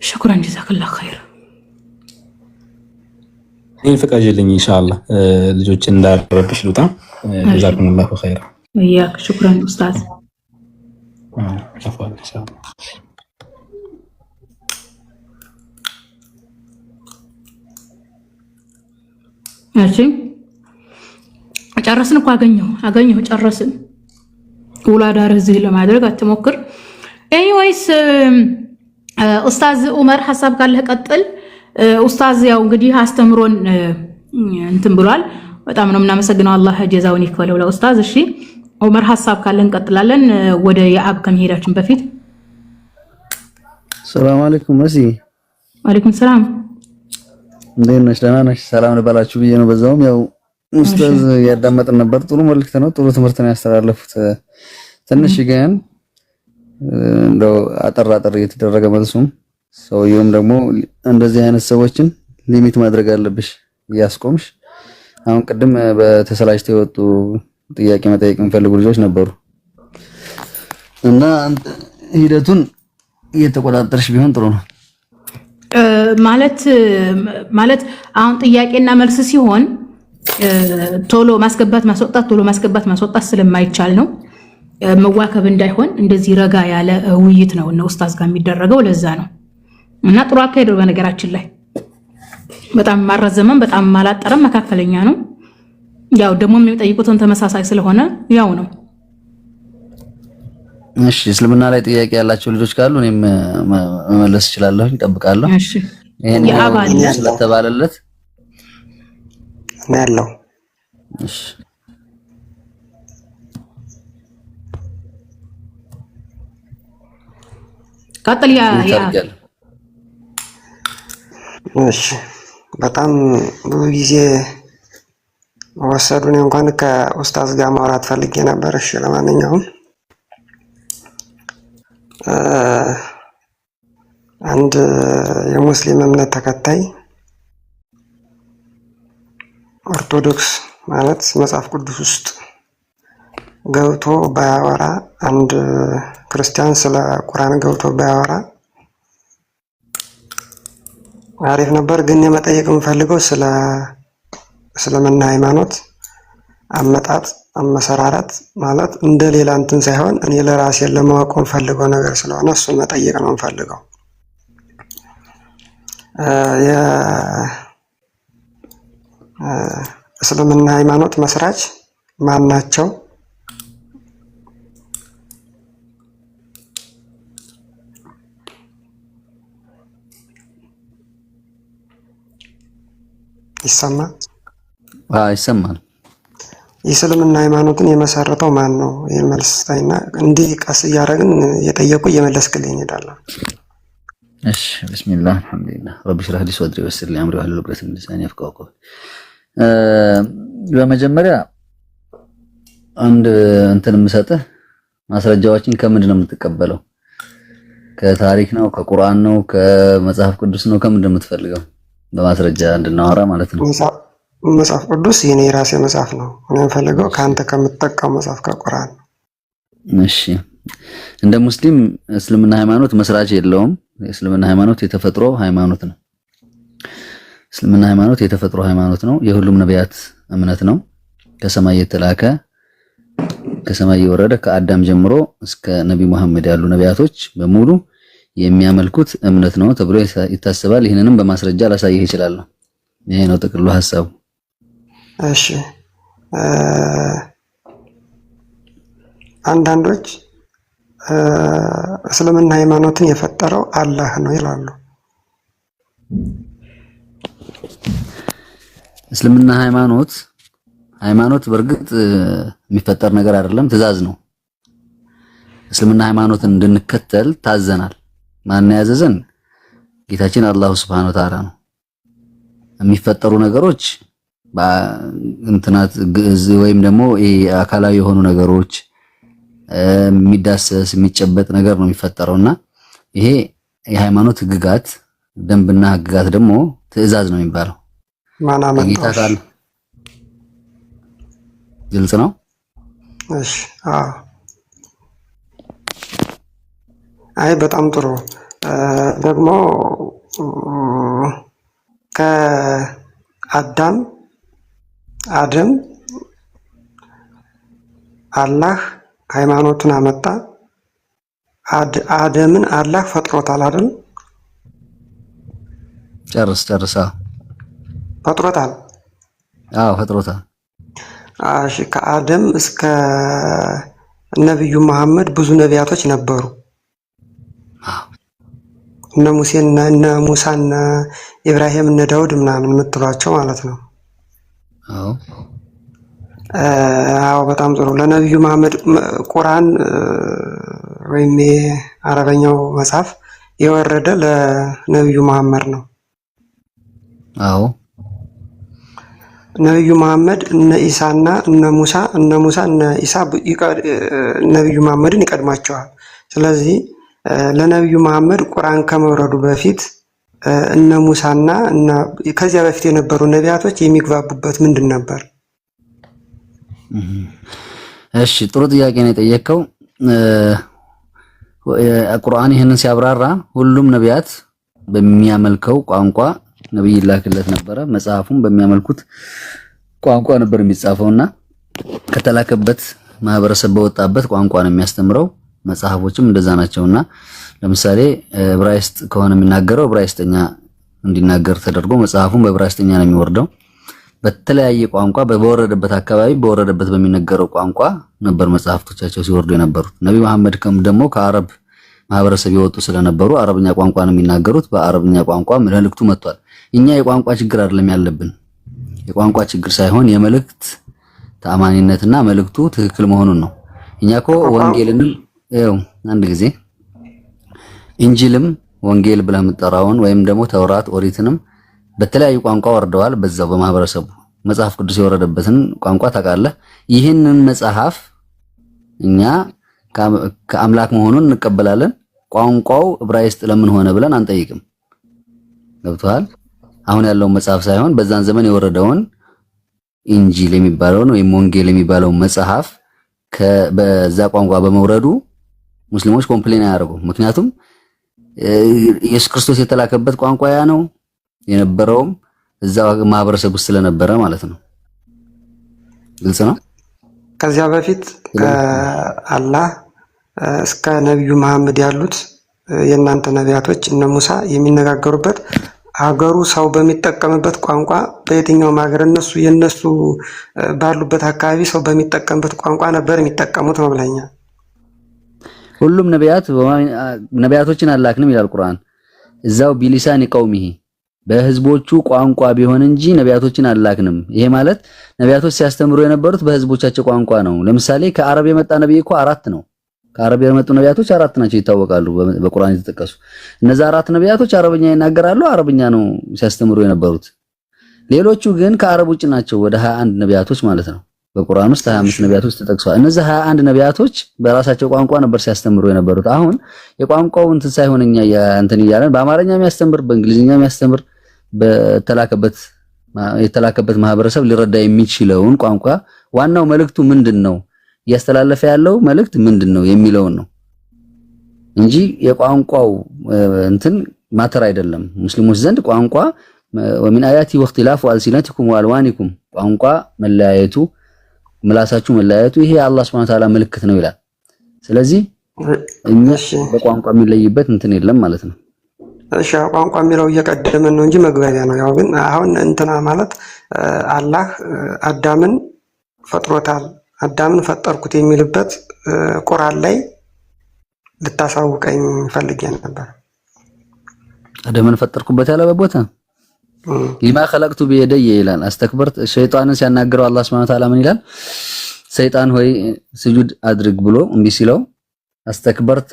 ሸኩራን ጀዛከላሁ ኸይር። ይሄን ፈቃጅልኝ ኢንሻአላህ ልጆችን እንዳረብሽ ልውጣ። ጀዛኩሙላሁ ኸይራ ወያክ። ሹክራን ኡስታዝ። አፍዋን ኢንሻአላህ። እሺ ጨረስን እኮ አገኘሁ ጨረስን። ውላዳር እዚህ ለማድረግ አትሞክር። ኤኒዌይስ ኡስታዝ ዑመር ሐሳብ ካለህ ቀጥል። ኡስታዝ ያው እንግዲህ አስተምሮን እንትን ብሏል። በጣም ነው የምናመሰግነው። አላህ ጀዛውን ይክፈለው ለኡስታዝ። እሺ ዑመር ሐሳብ ካለን እንቀጥላለን። ወደ የአብ ከመሄዳችን በፊት ሰላም አለይኩም መሲ። ወአለይኩም ሰላም። እንዴት ነሽ? ደህና ነሽ? ሰላም ልበላችሁ ብዬ ነው። በዛውም ያው ኡስታዝ ያዳመጥን ነበር። ጥሩ መልእክት ነው፣ ጥሩ ትምህርት ነው ያስተላለፉት። ትንሽ ግን እንደው አጠር እየተደረገ መልሱም ሰውየውም ደግሞ እንደዚህ አይነት ሰዎችን ሊሚት ማድረግ አለብሽ እያስቆምሽ። አሁን ቅድም በተሰላጅተው የወጡ ጥያቄ መጠየቅ የሚፈልጉ ልጆች ነበሩ እና ሂደቱን እየተቆጣጠርሽ ቢሆን ጥሩ ነው። ማለት አሁን ጥያቄና መልስ ሲሆን ቶሎ ማስገባት ማስወጣት ስለማይቻል ነው። መዋከብ እንዳይሆን እንደዚህ ረጋ ያለ ውይይት ነው እና ኡስታዝ ጋር የሚደረገው ለዛ ነው። እና ጥሩ አካሄድ በነገራችን ላይ በጣም ማረዘመን በጣም ማላጠረም መካከለኛ ነው። ያው ደግሞ የሚጠይቁትን ተመሳሳይ ስለሆነ ያው ነው። እሺ እስልምና ላይ ጥያቄ ያላቸው ልጆች ካሉ እኔም መመለስ እችላለሁ፣ እጠብቃለሁ። እሺ ይሄን ስለተባለለት እና ያለው እሺ ቀጥል ያ እሺ በጣም ብዙ ጊዜ ወሰዱን። እንኳን ከኡስታዝ ጋር ማውራት ፈልጌ ነበር። እሺ ለማንኛውም አንድ የሙስሊም እምነት ተከታይ ኦርቶዶክስ ማለት መጽሐፍ ቅዱስ ውስጥ ገብቶ ባያወራ፣ አንድ ክርስቲያን ስለ ቁርአን ገብቶ ባያወራ አሪፍ ነበር። ግን የመጠየቅ የምፈልገው ስለ እስልምና ሃይማኖት አመጣጥ አመሰራረት ማለት እንደ ሌላ እንትን ሳይሆን እኔ ለራሴ ለማወቅ የምፈልገው ነገር ስለሆነ እሱን መጠየቅ ነው የምፈልገው። እስልምና ሃይማኖት መስራች ማን ናቸው? ይሰማል? ይሰማል። የእስልምና ሃይማኖትን የመሰረተው ማን ነው? የመልስታይና እንዲህ ቀስ እያደረግን እየጠየቁ እየመለስክልኝ እንሄዳለን። እሺ ቢስሚላህ አልሐምዱሊላህ ረቢ ሽራህ ሊ ሶድሪ ወይሲር ሊ አምሪ ወህሉል ዑቅደተ ሚን ሊሳኒ የፍቀሁ ቀውሊ። በመጀመሪያ አንድ እንትን የምሰጥህ ማስረጃዎችን ከምንድን ነው የምትቀበለው? ከታሪክ ነው? ከቁርአን ነው? ከመጽሐፍ ቅዱስ ነው? ከምንድን ነው የምትፈልገው? በማስረጃ እንድናወራ ማለት ነው። መጽሐፍ ቅዱስ የኔ የራሴ መጽሐፍ ነው። እኔ የምፈልገው ከአንተ ከምትጠቀመው መጽሐፍ ከቁርአን። እሺ እንደ ሙስሊም እስልምና ሃይማኖት መስራች የለውም። የእስልምና ሃይማኖት የተፈጥሮ ሃይማኖት ነው። እስልምና ሃይማኖት የተፈጥሮ ሃይማኖት ነው። የሁሉም ነቢያት እምነት ነው። ከሰማይ የተላከ ከሰማይ የወረደ ከአዳም ጀምሮ እስከ ነቢ መሐመድ ያሉ ነቢያቶች በሙሉ የሚያመልኩት እምነት ነው ተብሎ ይታሰባል። ይህንንም በማስረጃ ላሳይህ እችላለሁ። ይሄ ነው ጥቅሉ ሐሳቡ። እሺ አንዳንዶች እስልምና ሃይማኖትን የፈጠረው አላህ ነው ይላሉ። እስልምና ሃይማኖት በእርግጥ የሚፈጠር ነገር አይደለም፣ ትእዛዝ ነው። እስልምና ሃይማኖትን እንድንከተል ታዘናል። ማን ያዘዘን? ጌታችን አላሁ ሱብሓነሁ ወተዓላ ነው። የሚፈጠሩ ነገሮች በእንትናት ግዕዝ ወይም ደግሞ አካላዊ የሆኑ ነገሮች የሚዳሰስ የሚጨበጥ ነገር ነው የሚፈጠረውና ይሄ የሃይማኖት ህግጋት ደንብና ህግጋት ደግሞ ትእዛዝ ነው የሚባለው። ማናመንታል ግልጽ ነው። እሺ አይ በጣም ጥሩ። ደግሞ ከአዳም አላህ ሃይማኖቱን አመጣ። አደምን አላህ ፈጥሮታል አይደል? ጨርሳ ፈጥሮታል። ፈጥሮታል። እሺ ከአደም እስከ ነብዩ መሐመድ ብዙ ነቢያቶች ነበሩ። እነ ሙሴና እነ ሙሳና ኢብራሂም እነ ዳውድ ምናምን የምትሏቸው ማለት ነው። በጣም ጥሩ። ለነብዩ መሐመድ ቁርአን ወይም የአረበኛው መጽሐፍ የወረደ ለነብዩ መሐመድ ነው። ነብዩ መሐመድ እነ ኢሳና እነ ሙሳ እነ ኢሳ ነብዩ መሐመድን ይቀድማቸዋል። ስለዚህ ለነብዩ መሐመድ ቁርአን ከመውረዱ በፊት እነ ሙሳና ከዚያ በፊት የነበሩ ነቢያቶች የሚግባቡበት ምንድን ነበር? እሺ ጥሩ ጥያቄ ነው የጠየቀው። ቁርአን ይህንን ሲያብራራ ሁሉም ነቢያት በሚያመልከው ቋንቋ ነብይ ይላክለት ነበረ። መጽሐፉም በሚያመልኩት ቋንቋ ነበር የሚጻፈውና ከተላከበት ማህበረሰብ በወጣበት ቋንቋ ነው የሚያስተምረው። መጽሐፎችም እንደዛ ናቸውና ለምሳሌ ዕብራይስጥ ከሆነ የሚናገረው ዕብራይስጥኛ እንዲናገር ተደርጎ መጽሐፉም በዕብራይስጥኛ ነው የሚወርደው። በተለያየ ቋንቋ በወረደበት አካባቢ በወረደበት በሚነገረው ቋንቋ ነበር መጽሐፍቶቻቸው ሲወርዱ የነበሩት። ነብይ መሐመድ ደግሞ ከአረብ ማህበረሰብ የወጡ ስለነበሩ አረብኛ ቋንቋ ነው የሚናገሩት። በአረብኛ ቋንቋ መልእክቱ መጥቷል። እኛ የቋንቋ ችግር አይደለም ያለብን፣ የቋንቋ ችግር ሳይሆን የመልእክት ተአማኒነትና መልእክቱ ትክክል መሆኑን ነው። እኛኮ ወንጌልንም አንድ ጊዜ ኢንጂልም ወንጌል ብለህ የምትጠራውን ወይም ደግሞ ተውራት ኦሪትንም በተለያዩ ቋንቋ ወርደዋል። በዛው በማህበረሰቡ መጽሐፍ ቅዱስ የወረደበትን ቋንቋ ታውቃለህ። ይህንን መጽሐፍ እኛ ከአምላክ መሆኑን እንቀበላለን። ቋንቋው ዕብራይስጥ ለምን ሆነ ብለን አንጠይቅም። ገብቶሃል? አሁን ያለውን መጽሐፍ ሳይሆን በዛን ዘመን የወረደውን ኢንጂል የሚባለውን ወይም ወንጌል የሚባለውን መጽሐፍ በዛ ቋንቋ በመውረዱ ሙስሊሞች ኮምፕሌን አያደርጉም። ምክንያቱም ኢየሱስ ክርስቶስ የተላከበት ቋንቋ ያ ነው የነበረውም እዛ ማህበረሰብ ውስጥ ስለነበረ ማለት ነው። ግልጽ ነው። ከዚያ በፊት ከአላህ እስከ ነብዩ መሐመድ ያሉት የእናንተ ነቢያቶች እነ ሙሳ የሚነጋገሩበት ሀገሩ ሰው በሚጠቀምበት ቋንቋ በየትኛውም ሀገር የነሱ ባሉበት አካባቢ ሰው በሚጠቀምበት ቋንቋ ነበር የሚጠቀሙት ነው ብለኛል። ሁሉም ነቢያቶችን አላክንም ይላል ቁርአን። እዛው ቢሊሳን ቀውሚሂ በህዝቦቹ ቋንቋ ቢሆን እንጂ ነቢያቶችን አላክንም። ይሄ ማለት ነቢያቶች ሲያስተምሩ የነበሩት በህዝቦቻቸው ቋንቋ ነው። ለምሳሌ ከአረብ የመጣ ነብይ እኮ 4 ነው። ከአረብ የመጡ ነቢያቶች 4 ናቸው ይታወቃሉ፣ በቁርአን የተጠቀሱ። እነዛ 4 ነቢያቶች አረብኛ ይናገራሉ፣ አረብኛ ነው ሲያስተምሩ የነበሩት። ሌሎቹ ግን ከአረብ ውጭ ናቸው፣ ወደ 21 ነቢያቶች ማለት ነው። በቁርአን ውስጥ 25 ነቢያቶች ተጠቅሰዋል። እነዚህ 21 ነቢያቶች በራሳቸው ቋንቋ ነበር ሲያስተምሩ የነበሩት። አሁን የቋንቋው እንትን ሳይሆን እኛ እንትን እያለን በአማርኛ የሚያስተምር በእንግሊዝኛ የሚያስተምር የተላከበት ማህበረሰብ ሊረዳ የሚችለውን ቋንቋ ዋናው መልእክቱ ምንድነው፣ እያስተላለፈ ያለው መልእክት ምንድነው የሚለውን ነው እንጂ የቋንቋው እንትን ማተር አይደለም። ሙስሊሞች ዘንድ ቋንቋ ወሚን አያቲ ወእክትላፉ አልሲነቲኩም ወአልዋኒኩም ቋንቋ መለያየቱ ምላሳችሁ መለያየቱ ይሄ የአላህ ሱብሓነሁ ወተዓላ ምልክት ነው ይላል። ስለዚህ እኛ በቋንቋ የሚለይበት እንትን የለም ማለት ነው። እሺ ቋንቋ የሚለው እየቀደመን ነው እንጂ መግባቢያ ነው። ያው ግን አሁን እንትና ማለት አላህ አዳምን ፈጥሮታል፣ አዳምን ፈጠርኩት የሚልበት ቁርአን ላይ ልታሳውቀኝ ፈልጌ ነበር። አዳምን ፈጠርኩበት ያለበት ቦታ ሊማ ኸለቅቱ ቢየደየ ይላል። አስተክበርት ሸይጣንን ሲያናግረው አላህ ሱብሓነሁ ወተዓላ ምን ይላል? ሰይጣን ሆይ ስጁድ አድርግ ብሎ እምቢ ሲለው አስተክበርተ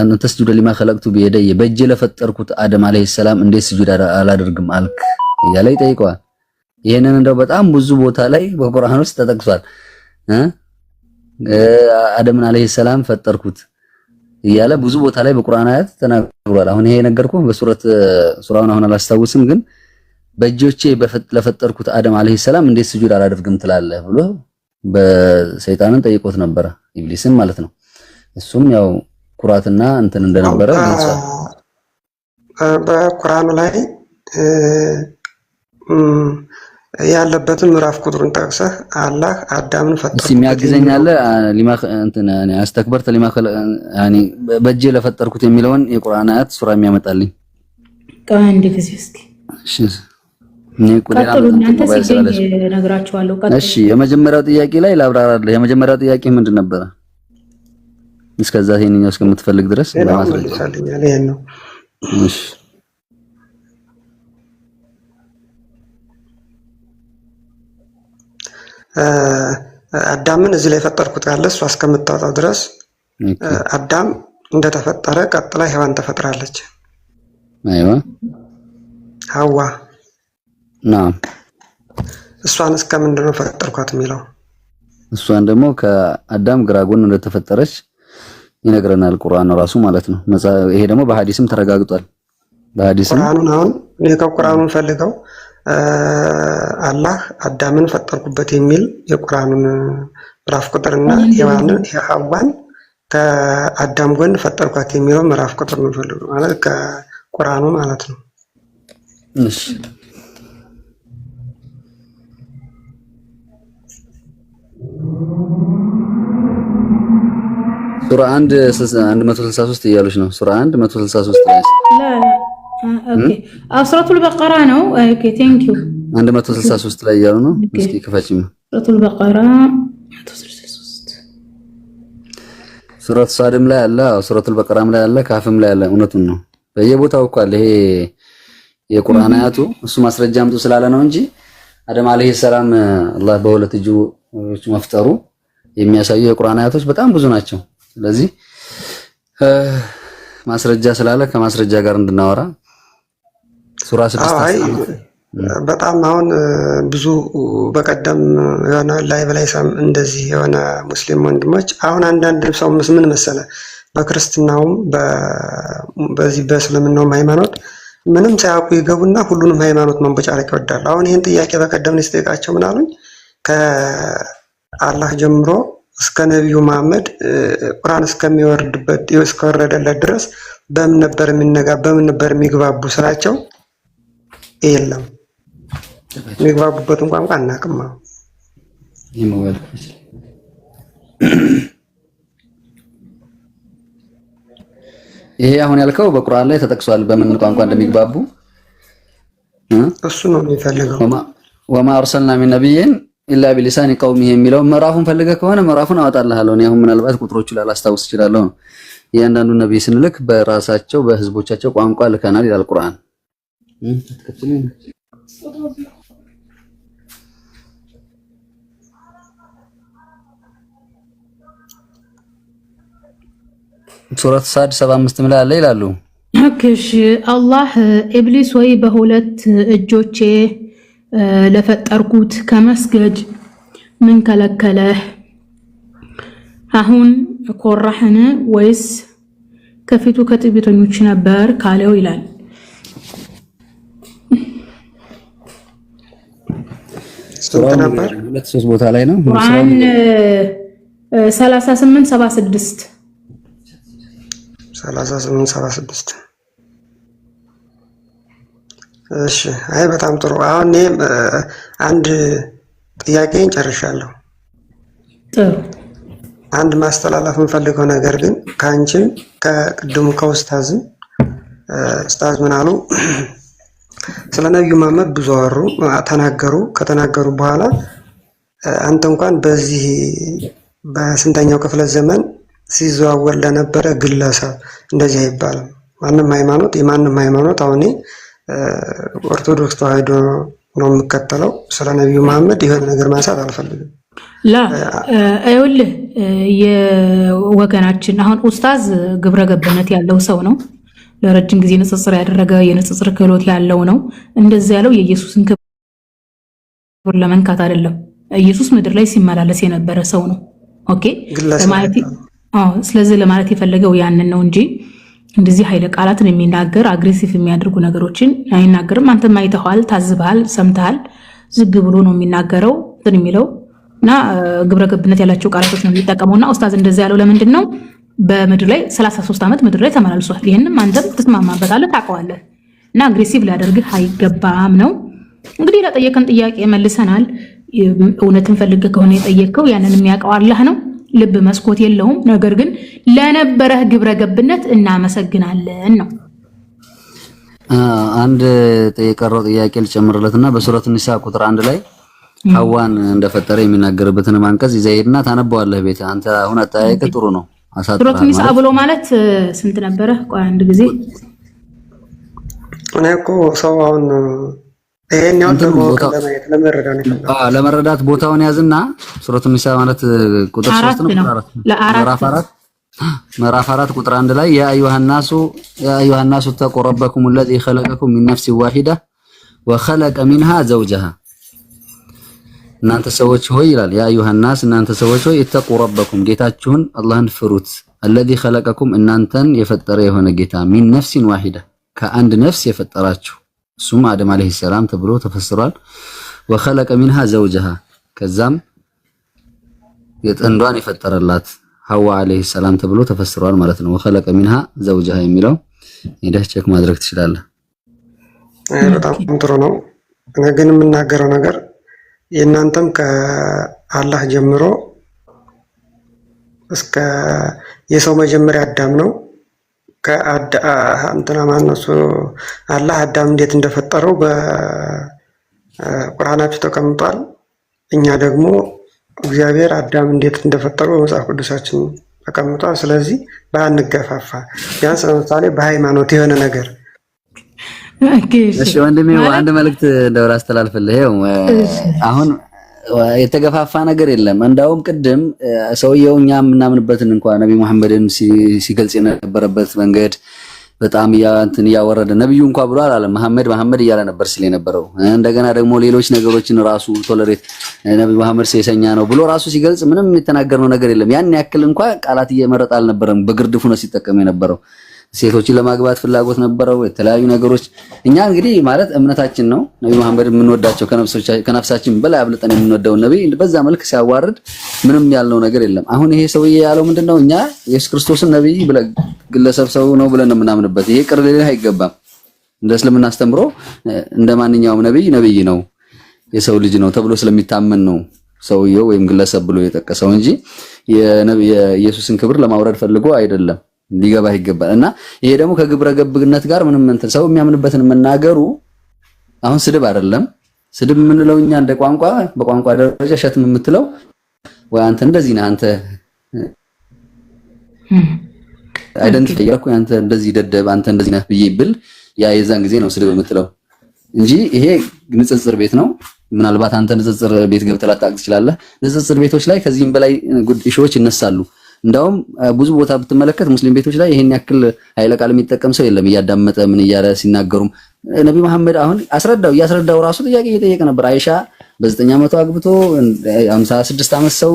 አንተ ተስጁድ ሊማ ኸለቅቱ ቢየደየ በእጄ ለፈጠርኩት አደም አለይሂ ሰላም እንዴት ስጁድ አላደርግም አልክ እያለ ይጠይቀዋል። ይሄንን እንደው በጣም ብዙ ቦታ ላይ በቁርአን ውስጥ ተጠቅሷል። አደምን አለይሂ ሰላም ፈጠርኩት እያለ ብዙ ቦታ ላይ በቁርአን አያት ተናግሯል። አሁን ይሄ ነገርኩህ ሱራውን አሁን አላስታውስም፣ ግን በእጆቼ ለፈጠርኩት አደም አለይሂ ሰላም እንዴት ስጁድ አላደርግም ትላለህ ብሎ በሰይጣንን ጠይቆት ነበረ፣ ኢብሊስን ማለት ነው። እሱም ያው ኩራትና እንትን እንደነበረ በቁርአኑ ላይ ያለበትን ምዕራፍ ቁጥሩን ጠቅሰህ አላህ አዳምን ፈጠርኩት የሚያግዘኛለ ሊማ እንትን አስተክበርተ ሊማ ያኒ በእጄ ለፈጠርኩት የሚለውን የቁርአን አያት ሱራ የሚያመጣልኝ ከአንድ ጊዜ እስኪ እሺ እሺ የመጀመሪያው ጥያቄ ላይ ላብራራለህ። የመጀመሪያው ጥያቄ ምንድን ነበረ? እስከዛ ይሄንኛው እስከምትፈልግ ድረስ ለማስረጃ ነው። እሺ አዳምን እዚህ ላይ ፈጠርኩት ያለ እሷ እስከምታወጣው ድረስ አዳም እንደተፈጠረ ቀጥላ ሔዋን ተፈጥራለች። አይዋ ሐዋ ናም እሷን እስከምንድን ነው ፈጠርኳት የሚለው? እሷን ደግሞ ከአዳም ግራ ጎን እንደተፈጠረች ይነግረናል ቁርአን ራሱ ማለት ነው። ይሄ ደግሞ በሐዲስም ተረጋግጧል። በሐዲስም ቁርአኑን አሁን ከቁርአኑን ፈልገው አላህ አዳምን ፈጠርኩበት የሚል የቁርአኑን ምዕራፍ ቁጥርና ሐዋን ከአዳም ጎን ፈጠርኳት የሚለው ምዕራፍ ቁጥር ነው ፈልገው ማለት ከቁርአኑ ማለት ነው። እሺ ሱራ 163 እያሉሽ ነው። ሱራ 163 ላይ ኦኬ ሱረቱል በቀራ ነው። ኦኬ ቴንክ ዩ 163 ላይ እያሉ ነው። እስኪ ክፈቺም ሱረቱል በቀራ 163 ሱረት ሳድም ላይ አለ፣ ሱረቱል በቀራም ላይ አለ፣ ካፍም ላይ አለ። እውነቱን ነው። በየቦታው እኮ አለ ይሄ የቁርአን አያቱ። እሱ ማስረጃ አምጡ ስላለ ነው እንጂ አደም አለይሂ ሰላም አላህ በሁለት እጁ መፍጠሩ የሚያሳዩ የቁርአን አያቶች በጣም ብዙ ናቸው። ስለዚህ ማስረጃ ስላለ ከማስረጃ ጋር እንድናወራ ሱራ 6 በጣም አሁን ብዙ በቀደም የሆነ ላይ በላይ እንደዚህ የሆነ ሙስሊም ወንድሞች አሁን አንዳንድ ሰው ምን መሰለ በክርስትናውም በዚህ በእስልምናውም ሃይማኖት ምንም ሳያውቁ ይገቡና ሁሉንም ሃይማኖት መንቦጫረቅ ይወዳሉ። አሁን ይሄን ጥያቄ በቀደም ነው ስጠይቃቸው ምን አሉኝ? ከአላህ ጀምሮ እስከ ነብዩ መሐመድ ቁርአን እስከሚወርድበት እስከወረደለት ድረስ በምን ነበር የሚግባቡ ስላቸው የለም የሚግባቡበትን ቋንቋ አናውቅም። ይሄ አሁን ያልከው በቁርአን ላይ ተጠቅሷል፣ በምን ቋንቋ እንደሚግባቡ እሱ ነው የሚፈልገው። ወማ አርሰልና ሚን ነብይን ኢላ ቢሊሳኒ ቀውሚሂ የሚለው ምዕራፉን ፈልገህ ከሆነ ምዕራፉን አወጣልሃለሁ። እኔ አሁን ምናልባት ቁጥሮቹ ላላስታውስ እችላለሁ። እያንዳንዱ ነብይ ስንልክ በራሳቸው በህዝቦቻቸው ቋንቋ ልከናል ይላል ቁርአን። ሱረት ሳድ 75 ላይ አለ ይላሉ። እሺ አላህ ኢብሊስ ወይ በሁለት እጆቼ ለፈጠርኩት ከመስገድ ምን ከለከለህ? አሁን ኮራህን ወይስ ከፊቱ ከትዕቢተኞች ነበር ካለው ይላል። ሁለት ሶስት ቦታ ላይ ነው ቁርአን 38 76 3876 እሺ። አይ በጣም ጥሩ። አሁን እኔም አንድ ጥያቄን ጨርሻለሁ። ጥሩ። አንድ ማስተላለፍ የምፈልገው ነገር ግን ከአንቺም ከቅድሙ ከኡስታዝም ኡስታዝ ምን አሉ? ስለ ነብዩ መሐመድ ብዙ አወሩ፣ ተናገሩ። ከተናገሩ በኋላ አንተ እንኳን በዚህ በስንተኛው ክፍለ ዘመን ሲዘዋወር ለነበረ ግለሰብ እንደዚህ አይባልም። ማንም ሃይማኖት የማንም ሃይማኖት አሁን ኦርቶዶክስ ተዋህዶ ነው የምከተለው። ስለ ነብዩ መሐመድ የሆነ ነገር ማንሳት አልፈልግም። ላ አይውልህ የወገናችን አሁን ኡስታዝ ግብረ ገብነት ያለው ሰው ነው። ለረጅም ጊዜ ንጽጽር ያደረገ የንጽጽር ክህሎት ያለው ነው። እንደዚህ ያለው የኢየሱስን ክብር ለመንካት አይደለም። ኢየሱስ ምድር ላይ ሲመላለስ የነበረ ሰው ነው። ኦኬ ለማለት ስለዚህ ለማለት የፈለገው ያንን ነው እንጂ እንደዚህ ኃይለ ቃላትን የሚናገር አግሬሲቭ የሚያደርጉ ነገሮችን አይናገርም። አንተም አይተኸዋል፣ ታዝበሃል፣ ሰምተሃል። ዝግ ብሎ ነው የሚናገረው እንትን የሚለው እና ግብረ ገብነት ያላቸው ቃላቶች ነው የሚጠቀመውና ኡስታዝ እንደዚህ ያለው ለምንድን ነው? በምድር ላይ 33 ዓመት ምድር ላይ ተመላልሷል። ይሄንም አንተም ትስማማበታለህ፣ ታውቀዋለህ። እና አግሬሲቭ ሊያደርግህ አይገባም ነው እንግዲህ። ለጠየቀን ጥያቄ መልሰናል። እውነትን ፈልገህ ከሆነ የጠየቅከው ያንን የሚያውቀው አላህ ነው። ልብ መስኮት የለውም። ነገር ግን ለነበረህ ግብረ ገብነት እናመሰግናለን ነው። አንድ የቀረው ጥያቄ ልጨምርለትና በሱረቱ ኒሳ ቁጥር 1 ላይ ሐዋን እንደፈጠረ የሚናገርበትን አንቀጽ ይዘህ ሄድና ታነበዋለህ። ቤት አንተ አሁን አጠያየቅ ጥሩ ነው። ሱረቱ ኒሳ ብሎ ማለት ስንት ነበረ? ቆይ አንድ ጊዜ እኔ እኮ ሰው አሁን ይሄኛው ለመረዳት ቦታውን ያዝና ሱረቱ ኒሳ ማለት ቁጥር 3 ነው። ምዕራፍ 4 ቁጥር 1 ላይ ያ አዩሃ ናሱ ተቁ ረበኩም الذي خلقكم من نفس واحدة وخلق منها زوجها እናንተ ሰዎች ሆይ ይላል። ያ አዩሃ ናስ እናንተ ሰዎች ሆይ እተቁ ረበኩም ጌታችሁን አላህን ፍሩት። الذي خلقكم እናንተን የፈጠረ የሆነ ጌታ ሚን ነፍሲን ዋሂዳ ከአንድ ነፍስ የፈጠራችሁ እሱም አደም አለይሂ ሰላም ተብሎ ተፈስሯል። وخلق منها زوجها ከዛም የጥንዷን የፈጠረላት ሐዋ አለይሂ ሰላም ተብሎ ተፈስሯል ማለት ነው። وخلق منها زوجها የሚለው ሄደህ ቼክ ማድረግ ትችላለህ። በጣም ጥሩ ነው። እኔ ግን የምናገረው ነገር የእናንተም ከአላህ ጀምሮ እስከ የሰው መጀመሪያ አዳም ነው። ከአንተና ማነሱ አላህ አዳም እንዴት እንደፈጠረው በቁርአናችሁ ተቀምጧል። እኛ ደግሞ እግዚአብሔር አዳም እንዴት እንደፈጠረው በመጽሐፍ ቅዱሳችን ተቀምጧል። ስለዚህ ባንገፋፋ፣ ቢያንስ ለምሳሌ በሃይማኖት የሆነ ነገር እሺ ወንድሜ አንድ መልእክት እንደው አስተላልፍልህ። አሁን የተገፋፋ ነገር የለም። እንዳውም ቅድም ሰውየው እኛ የምናምንበትን እንኳን ነብዩ መሐመድን ሲገልጽ የነበረበት መንገድ በጣም እንትን እያወረደ ነብዩ እንኳን ብሎ አላለም። መሐመድ እያለ ነበር ሲል የነበረው። እንደገና ደግሞ ሌሎች ነገሮችን ራሱ ቶለሬት ነብዩ መሐመድ ሴሰኛ ነው ብሎ ራሱ ሲገልጽ ምንም የተናገርነው ነገር የለም። ያን ያክል እንኳን ቃላት እየመረጠ አልነበረም። በግርድፉ ነው ሲጠቀም የነበረው። ሴቶችን ለማግባት ፍላጎት ነበረው። የተለያዩ ነገሮች እኛ እንግዲህ ማለት እምነታችን ነው ነብዩ መሐመድ የምንወዳቸው ከነፍሳችን በላይ አብልጠን የምንወደው ነብይ በዛ መልክ ሲያዋርድ ምንም ያልነው ነገር የለም። አሁን ይሄ ሰውዬ ያለው ምንድነው? እኛ ኢየሱስ ክርስቶስን ነብይ ግለሰብ ሰው ነው ብለን የምናምንበት ይሄ ቅር ሊልህ አይገባም። እንደ እስልምና አስተምሮ እንደ ማንኛውም ነብይ ነው የሰው ልጅ ነው ተብሎ ስለሚታመን ነው ሰውየው ወይም ግለሰብ ብሎ የጠቀሰው እንጂ የኢየሱስን ክብር ለማውረድ ፈልጎ አይደለም። ሊገባ ይገባል። እና ይሄ ደግሞ ከግብረ ገብነት ጋር ምንም እንትን ሰው የሚያምንበትን መናገሩ አሁን ስድብ አይደለም። ስድብ የምንለው እኛ እንደ ቋንቋ በቋንቋ ደረጃ ሸትም የምትለው ወይ አንተ እንደዚህ ነህ አንተ አይደንቲፋይ ያልኩ አንተ እንደዚህ ደደብ አንተ እንደዚህ ነህ ብዬ ብል ያ የዛን ጊዜ ነው ስድብ የምትለው እንጂ ይሄ ንጽጽር ቤት ነው። ምናልባት አንተ ንጽጽር ቤት ገብተህ ላታውቅ ትችላለህ። ንጽጽር ቤቶች ላይ ከዚህም በላይ ኢሹዎች ይነሳሉ። እንዳውም ብዙ ቦታ ብትመለከት ሙስሊም ቤቶች ላይ ይሄን ያክል ኃይለ ቃል የሚጠቀም ሰው የለም። እያዳመጠ ምን እያለ ሲናገሩም ነብዩ መሐመድ አሁን እያስረዳው ራሱ ጥያቄ እየጠየቀ ነበር። አይሻ በ9 ዓመቱ አግብቶ 56 ዓመት ሰው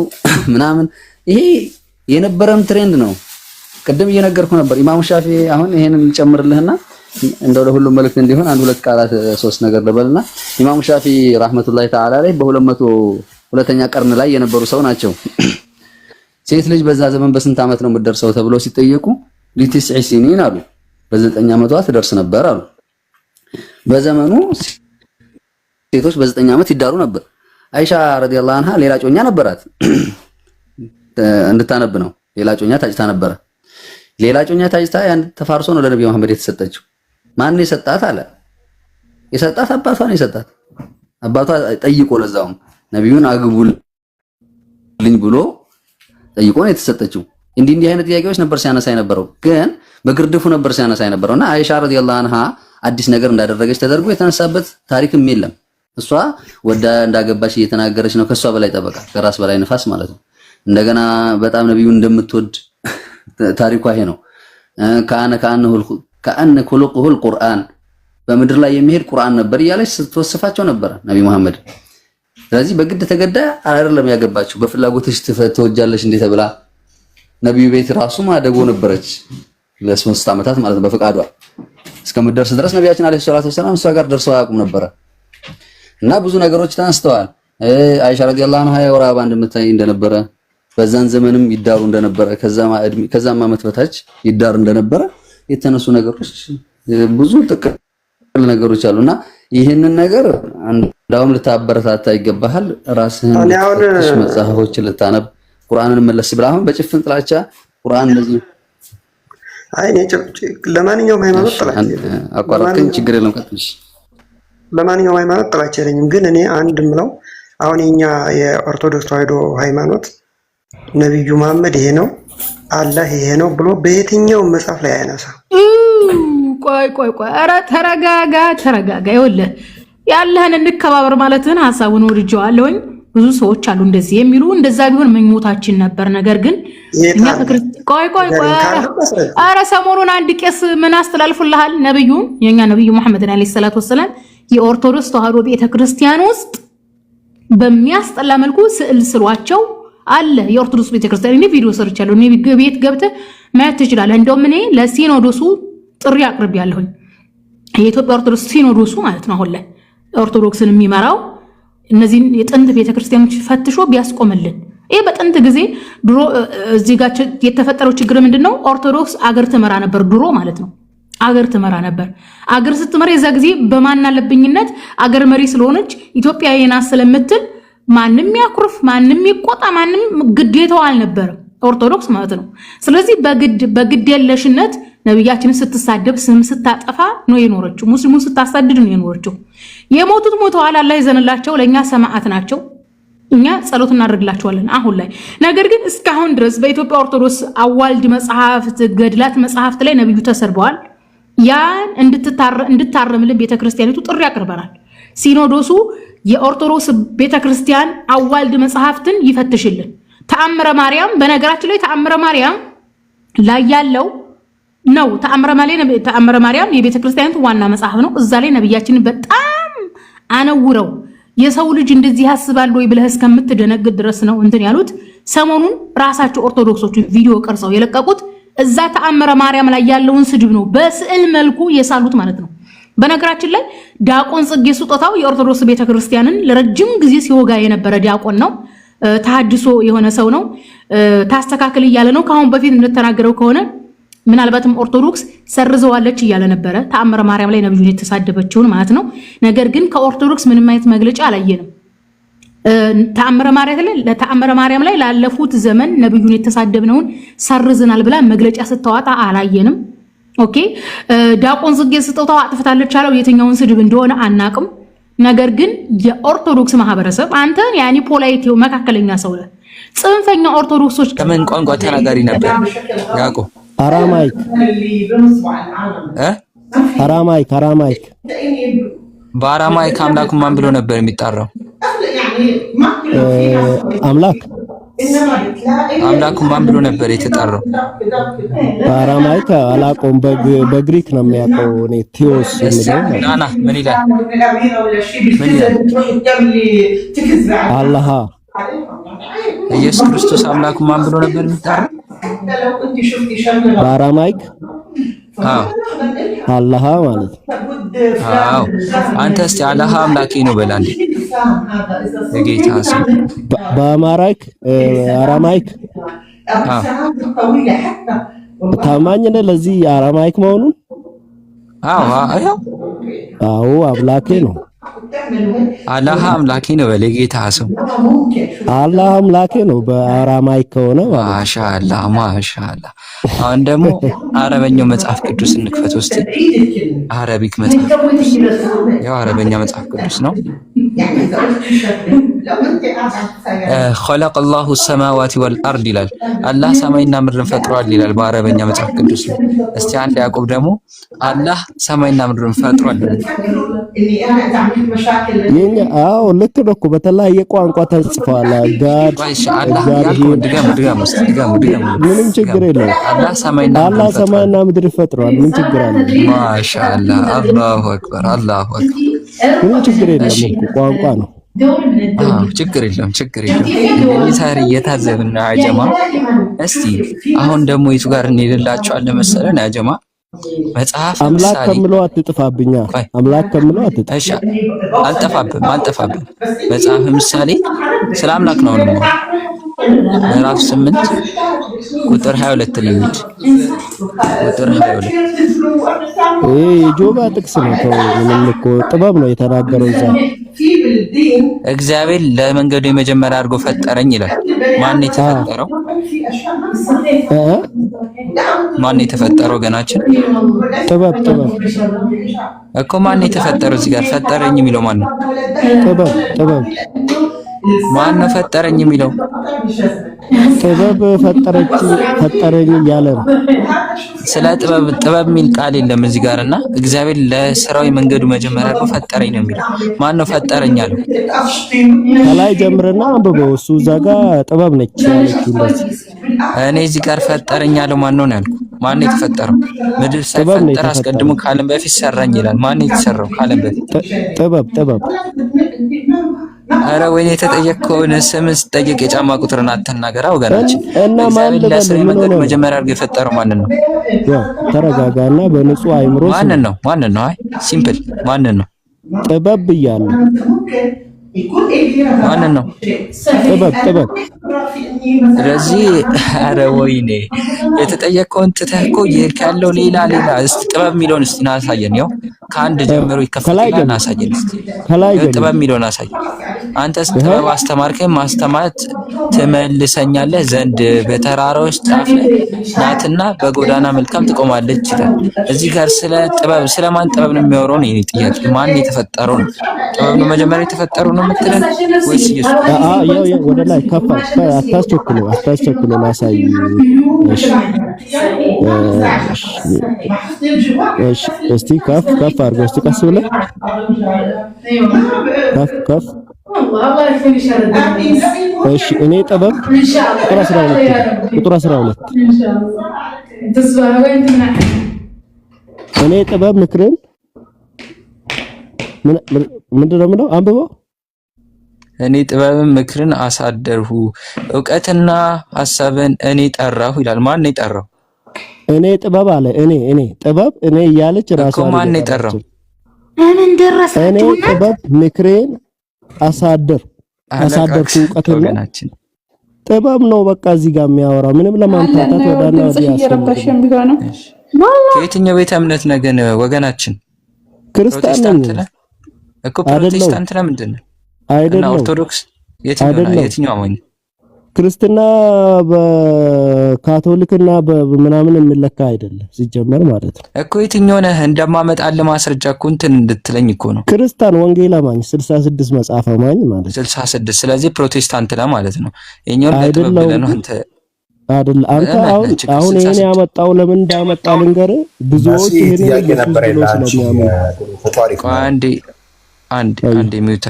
ምናምን ይሄ የነበረም ትሬንድ ነው። ቅድም እየነገርኩ ነበር። ኢማሙ ሻፊ አሁን ይሄንን ጨምርልህና እንደው ለሁሉም መልእክት እንዲሆን አንድ ሁለት ቃላት ሶስት ነገር ልበልና ኢማሙ ሻፊ ረህመቱላሂ ተዓላ ላይ በ202ኛ ቀርን ላይ የነበሩ ሰው ናቸው። ሴት ልጅ በዛ ዘመን በስንት ዓመት ነው የምትደርሰው ተብሎ ሲጠየቁ ሊትስዒ ሲኒን አሉ በ9 ዓመቷ ትደርስ ነበር አሉ። በዘመኑ ሴቶች በ9 ዓመት ይዳሩ ነበር። አይሻ ረዲየላሁ ዐንሃ ሌላ ጮኛ ነበራት እንድታነብ ነው። ሌላ ጮኛ ታጭታ ነበረ። ሌላ ጮኛ ታጭታ ያን ተፋርሶ ነው ለነብዩ መሐመድ የተሰጠችው። ማን የሰጣት አለ? የሰጣት አባቷ ነው የሰጣት። አባቷ ጠይቆ ለዛውም ነብዩን አግቡልኝ ብሎ ጠይቆ ነው የተሰጠችው። እንዲህ አይነት ጥያቄዎች ነበር ሲያነሳ የነበረው፣ ግን በግርድፉ ነበር ሲያነሳ የነበረውና አይሻ ረዲየላሁ ዐንሃ አዲስ ነገር እንዳደረገች ተደርጎ የተነሳበት ታሪክም የለም። እሷ ወዳ እንዳገባች እየተናገረች ነው። ከሷ በላይ ጠበቃ፣ ከራስ በላይ ንፋስ ማለት ነው። እንደገና በጣም ነብዩን እንደምትወድ ታሪኳ ይሄ ነው። ከአነ ኩሉቁል ቁርአን በምድር ላይ የሚሄድ ቁርአን ነበር እያለች ስትወስፋቸው ነበር ነብዩ መሐመድ። ስለዚህ በግድ ተገዳ አይደለም ያገባችው፣ በፍላጎትሽ ትወጃለሽ እንዴ ተብላ ነብዩ ቤት ራሱ ማደጎ ነበረች ለ3 ዓመታት ማለት ነው። በፍቃዷ እስከምትደርስ ድረስ ነብያችን አለይሂ ሰላቱ ወሰለም እሷ ጋር ደርሰው አያውቁም ነበረ። እና ብዙ ነገሮች ተነስተዋል። አይሻ ረዲየላሁ ዐንሃ የወር አበባ እንደምታይ እንደነበረ በዛን ዘመንም ይዳሩ እንደነበረ ከዛም ዓመት በታች ይዳር እንደነበረ የተነሱ ነገሮች ብዙ ጥቅል ነገሮች አሉና ይሄንን ነገር እንዳውም ልታበረታታ ይገባሃል። ራስህን መጽሐፎችን ልታነብ ቁርአንን መለስ ብለህ አሁን በጭፍን ጥላቻ ቁርአን እንደዚህ ለማንኛውም ሃይማኖት ጥላቻ አቋራጥን ችግር የለም ቀጥልሽ። ለማንኛውም ሃይማኖት ጥላቻ የለኝም። ግን እኔ አንድ ምለው አሁን የኛ የኦርቶዶክስ ተዋሕዶ ሃይማኖት ነብዩ መሐመድ ይሄ ነው አላህ ይሄ ነው ብሎ በየትኛው መጽሐፍ ላይ አያነሳ። ቆይ ኧረ ተረጋጋ። ይኸውልህ ያለህን እንከባበር ማለትን ሐሳቡን ወድጄዋለሁኝ። ብዙ ሰዎች አሉ እንደዚህ የሚሉ፣ እንደዛ ቢሆን ምኞታችን ነበር። ነገር ግን እኛ ቆይ ኧረ ሰሞኑን አንድ ቄስ ምን አስተላልፉልሃል? ነብዩን የኛ ነብዩ መሐመድ አለይሂ ሰላቱ ወሰለም የኦርቶዶክስ ተዋሕዶ ቤተክርስቲያን ውስጥ በሚያስጠላ መልኩ ስዕል ስሏቸው አለ። የኦርቶዶክስ ቤተክርስቲያን እኔ ቪዲዮ ሰርቻለሁ። እኔ ቤት ገብተህ ማየት ትችላለህ። እንደውም እኔ ለሲኖዶሱ ጥሪ አቅርቤያለሁኝ። የኢትዮጵያ ኦርቶዶክስ ሲኖዶሱ ማለት ነው አሁን ላይ ኦርቶዶክስን የሚመራው እነዚህን የጥንት ቤተክርስቲያኖች ፈትሾ ቢያስቆምልን። ይሄ በጥንት ጊዜ ድሮ እዚህ ጋር የተፈጠረው ችግር ምንድነው? ኦርቶዶክስ አገር ትመራ ነበር ድሮ ማለት ነው። አገር ትመራ ነበር። አገር ስትመራ የዛ ጊዜ በማናለብኝነት አገር መሪ ስለሆነች ኢትዮጵያዊ ናት ስለምትል ማንም ያኩርፍ፣ ማንም ይቆጣ፣ ማንም ግዴታው አልነበረም ኦርቶዶክስ ማለት ነው። ስለዚህ በግድ የለሽነት ነብያችንን ስትሳደብ ስም ስታጠፋ ነው የኖረችው። ሙስሊሙን ስታሳድድ ነው የኖረችው። የሞቱት ሞተዋል፣ አላህ ይዘንላቸው። ለኛ ሰማዕት ናቸው። እኛ ጸሎት እናደርግላቸዋለን አሁን ላይ። ነገር ግን እስካሁን ድረስ በኢትዮጵያ ኦርቶዶክስ አዋልድ መጽሐፍት፣ ገድላት መጽሐፍት ላይ ነብዩ ተሰርበዋል። ያን እንድታረምልን ቤተክርስቲያኒቱ ጥሪ ያቀርበናል። ሲኖዶሱ የኦርቶዶክስ ቤተክርስቲያን አዋልድ መጽሐፍትን ይፈትሽልን። ተአምረ ማርያም በነገራችን ላይ ተአምረ ማርያም ላይ ያለው ነው። ተአምረ ማርያም የቤተክርስቲያኒቱ ዋና መጽሐፍ ነው። እዛ ላይ ነብያችንን በጣም አነውረው የሰው ልጅ እንደዚህ ያስባል ወይ ብለህ እስከምትደነግጥ ድረስ ነው እንትን ያሉት። ሰሞኑን ራሳቸው ኦርቶዶክሶች ቪዲዮ ቀርጸው የለቀቁት እዛ ተአምረ ማርያም ላይ ያለውን ስድብ ነው በስዕል መልኩ የሳሉት ማለት ነው። በነገራችን ላይ ዲያቆን ጽጌ ስጦታው የኦርቶዶክስ ቤተክርስቲያንን ለረጅም ጊዜ ሲወጋ የነበረ ዲያቆን ነው። ተሐድሶ የሆነ ሰው ነው። ታስተካክል እያለ ነው። ከአሁን በፊት እንደተናገረው ከሆነ ምናልባትም ኦርቶዶክስ ሰርዘዋለች እያለ ነበረ ተአምረ ማርያም ላይ ነብዩን የተሳደበችውን ማለት ነው። ነገር ግን ከኦርቶዶክስ ምንም አይነት መግለጫ አላየንም። ተአምረ ማርያም ላይ ላለፉት ዘመን ነብዩን የተሳደብነውን ሰርዝናል ብላ መግለጫ ስተዋጣ አላየንም። ኦኬ ዲያቆን ጽጌ ስጦታው አጥፍታለች አለው። የትኛውን ስድብ እንደሆነ አናቅም። ነገር ግን የኦርቶዶክስ ማህበረሰብ አንተን ያኒ ፖላይቲው መካከለኛ ሰው ነህ። ጽንፈኛ ኦርቶዶክሶች ከምን ቋንቋ ተናጋሪ ነበር? ያዕቆብ አራማይክ በአራማይክ አምላኩ ማን ብሎ ነበር የሚጣራው? አምላኩ ማን ብሎ ነበር የተጣራው? በአራማይክ አላውቀውም። በግሪክ ነው የሚያውቀው። እኔ ቴዎስ የሚለው ናና ምን ይላል? አላህ ኢየሱስ ክርስቶስ አምላኩ ማን ብሎ ነበር የሚጣራው? በአራማይክ አላህ ማለት አዎ። አንተ እስቲ አላህ አምላኬ ነው በል አንዴ። የጌታ ስም በአራማይክ ታማኝ ነህ ለዚህ አራማይክ መሆኑን? አዎ አምላኬ ነው። አላህ አምላኬ ነው በለጌታ ስም አላህ አምላኬ ነው በአራማይክ ከሆነ ማሻአላህ። አሁን ደግሞ አረበኛው መጽሐፍ ቅዱስ እንክፈት ውስጥ አረቢክ መጽሐፍ ያው አረበኛ መጽሐፍ ቅዱስ ነው። خلق الله السماوات والارض ይላል። አላህ ሰማይና ምድርን ፈጥሯል ይላል በአረበኛ መጽሐፍ ቅዱስ ነው። እስቲ አንድ ያዕቆብ ደግሞ አላህ ሰማይና ምድርን ፈጥሯል ይላል። አዎ ልክ ነው እኮ በተለያየ ቋንቋ ተጽፏል። ጋድ ድጋም ምንም ችግር የለም። አላህ ሰማይና ምድር ፈጥሯል። ምን ችግር አለ? ማሻአላህ አላሁ አክበር አላሁ አክበር። ምንም ችግር የለም እኮ ቋንቋ ነው። ችግር የለም። እንግዲህ ታሪ እየታዘብን ነው አጀማ። እስቲ አሁን ደግሞ የቱ ጋር እንሄድላችኋለን መሰለን አጀማ? መጽሐፍ አምላክ ከምለው አትጥፋብኛ። አምላክ ከምለው አትጥፋ። እሺ አልጠፋብም። መጽሐፍ ምሳሌ ስለ አምላክ ነው ነው ምዕራፍ 8 ቁጥር 22 ልምድ ቁጥር 22 የጆባ ጥቅስ ነው። ምንም እኮ ጥበብ ነው የተናገረው እዛ። እግዚአብሔር ለመንገዱ የመጀመሪያ አድርጎ ፈጠረኝ ይላል። ማን የተፈጠረው? ማን የተፈጠረው? ገናችን ጥበብ እኮ ማን የተፈጠረው? እዚህ ጋር ፈጠረኝ የሚለው ማን ነው? ጥበብ ማን ነው ፈጠረኝ የሚለው? ጥበብ ፈጠረኝ እያለ ነው። ስለ ጥበብ የሚል ቃል የለም እዚህ ጋርና እግዚአብሔር ለስራው የመንገዱ መጀመሪያ አድርጎ ፈጠረኝ ነው የሚለው። ማን ነው ፈጠረኝ ያለው? ከላይ ጀምረና አንብበው። እሱ እዛ ጋር ጥበብ ነች ያለችው እንደዚህ። እኔ እዚህ ጋር ፈጠረኝ ያለው ማን ነው ያልኩት? ማን ነው የተፈጠረው? ምድር ሳይፈጠር አስቀድሞ ከዓለም በፊት ሰራኝ ይላል። ማን ነው የተሰራው ከዓለም በፊት? ጥበብ አረ ወይኔ የተጠየቅከውን ስም ስጠይቅ የጫማ ቁጥርን አትናገር ወገናችን። እና ማን ለስራ መንገድ መጀመሪያ አድርጎ የፈጠረው ማንን ነው? ያው ተረጋጋና በንጹህ አይምሮ ማንን ነው? አይ ሲምፕል ማንን ነው? ጥበብ ብያለሁ። ማንን ነው? ጥበብ ስለዚህ አረ ወይኔ የተጠየቀውን ትተህ እኮ ያለው ሌላ እስቲ ጥበብ የሚለውን እስቲ እናሳየን። ያው ከአንድ ጀምሮ ይከፈላል። እናሳየን እስቲ ጥበብ የሚለውን አሳየን። አንተስ ጥበብ አስተማርከኝ ማስተማት ትመልሰኛለህ ዘንድ በተራራዎች ጫፍ ናትና በጎዳና መልካም ትቆማለች ይላል። እዚህ ጋር ስለ ጥበብ ስለማን ጥበብ ነው የሚያወራው ነው የኔ ጥያቄ። ማን የተፈጠረው ነው? ጥበብ ነው መጀመሪያ የተፈጠረው ነው የምትለን ወይስ ኢየሱስ? ያው ወደ ላይ ከፍ አታስቸኩሉ ላሳይ። እስቲ ከፍ አድርገው እስቲ ቀስ ብለህ ከፍ እሺ። እኔ ጥበብ ቁጥር 12 እኔ ጥበብ ምክርን ምንድን ነው የምለው? አንብበው። እኔ ጥበብን ምክርን አሳደርሁ ዕውቀትና ሐሳብን እኔ ጠራሁ ይላል። ማን ነው የጠራው? እኔ ጥበብ አለ። እኔ ጥበብ እኔ እያለች ራሷ ማን ነው የጠራው? እኔ ጥበብ ምክሬን አሳደርኩ ዕውቀትና ጥበብ ነው በቃ እዚህ ጋር የሚያወራው ምንም ለማምታታት ወዳና ወዲያ ያስፈልጋል። ከየትኛው ቤተ እምነት ነህ ግን ወገናችን? ክርስቲያን ነኝ እኮ። ፕሮቴስታንት ነው ምንድን ነው? አይደለም። ኦርቶዶክስ የትኛው አማኝ? ክርስትና በካቶሊክና በምናምን የሚለካ አይደለም ሲጀመር ማለት ነው እኮ። የትኛው ነህ? እንደማመጣልህ ማስረጃ እኮ እንትን እንድትለኝ እኮ ነው። ክርስቲያን ወንጌል አማኝ 66 መጽሐፍ አማኝ ማለት ነው 66። ስለዚህ ፕሮቴስታንት ነህ ማለት ነው። የኛው ለጥበብ ብለህ ነው አንተ አይደል? አንተ አሁን ይሄን ያመጣው ለምን እንዳመጣ ልንገርህ። ብዙዎች ይሄን ብሎ ስለሚያምኑ አንዴ ሚውት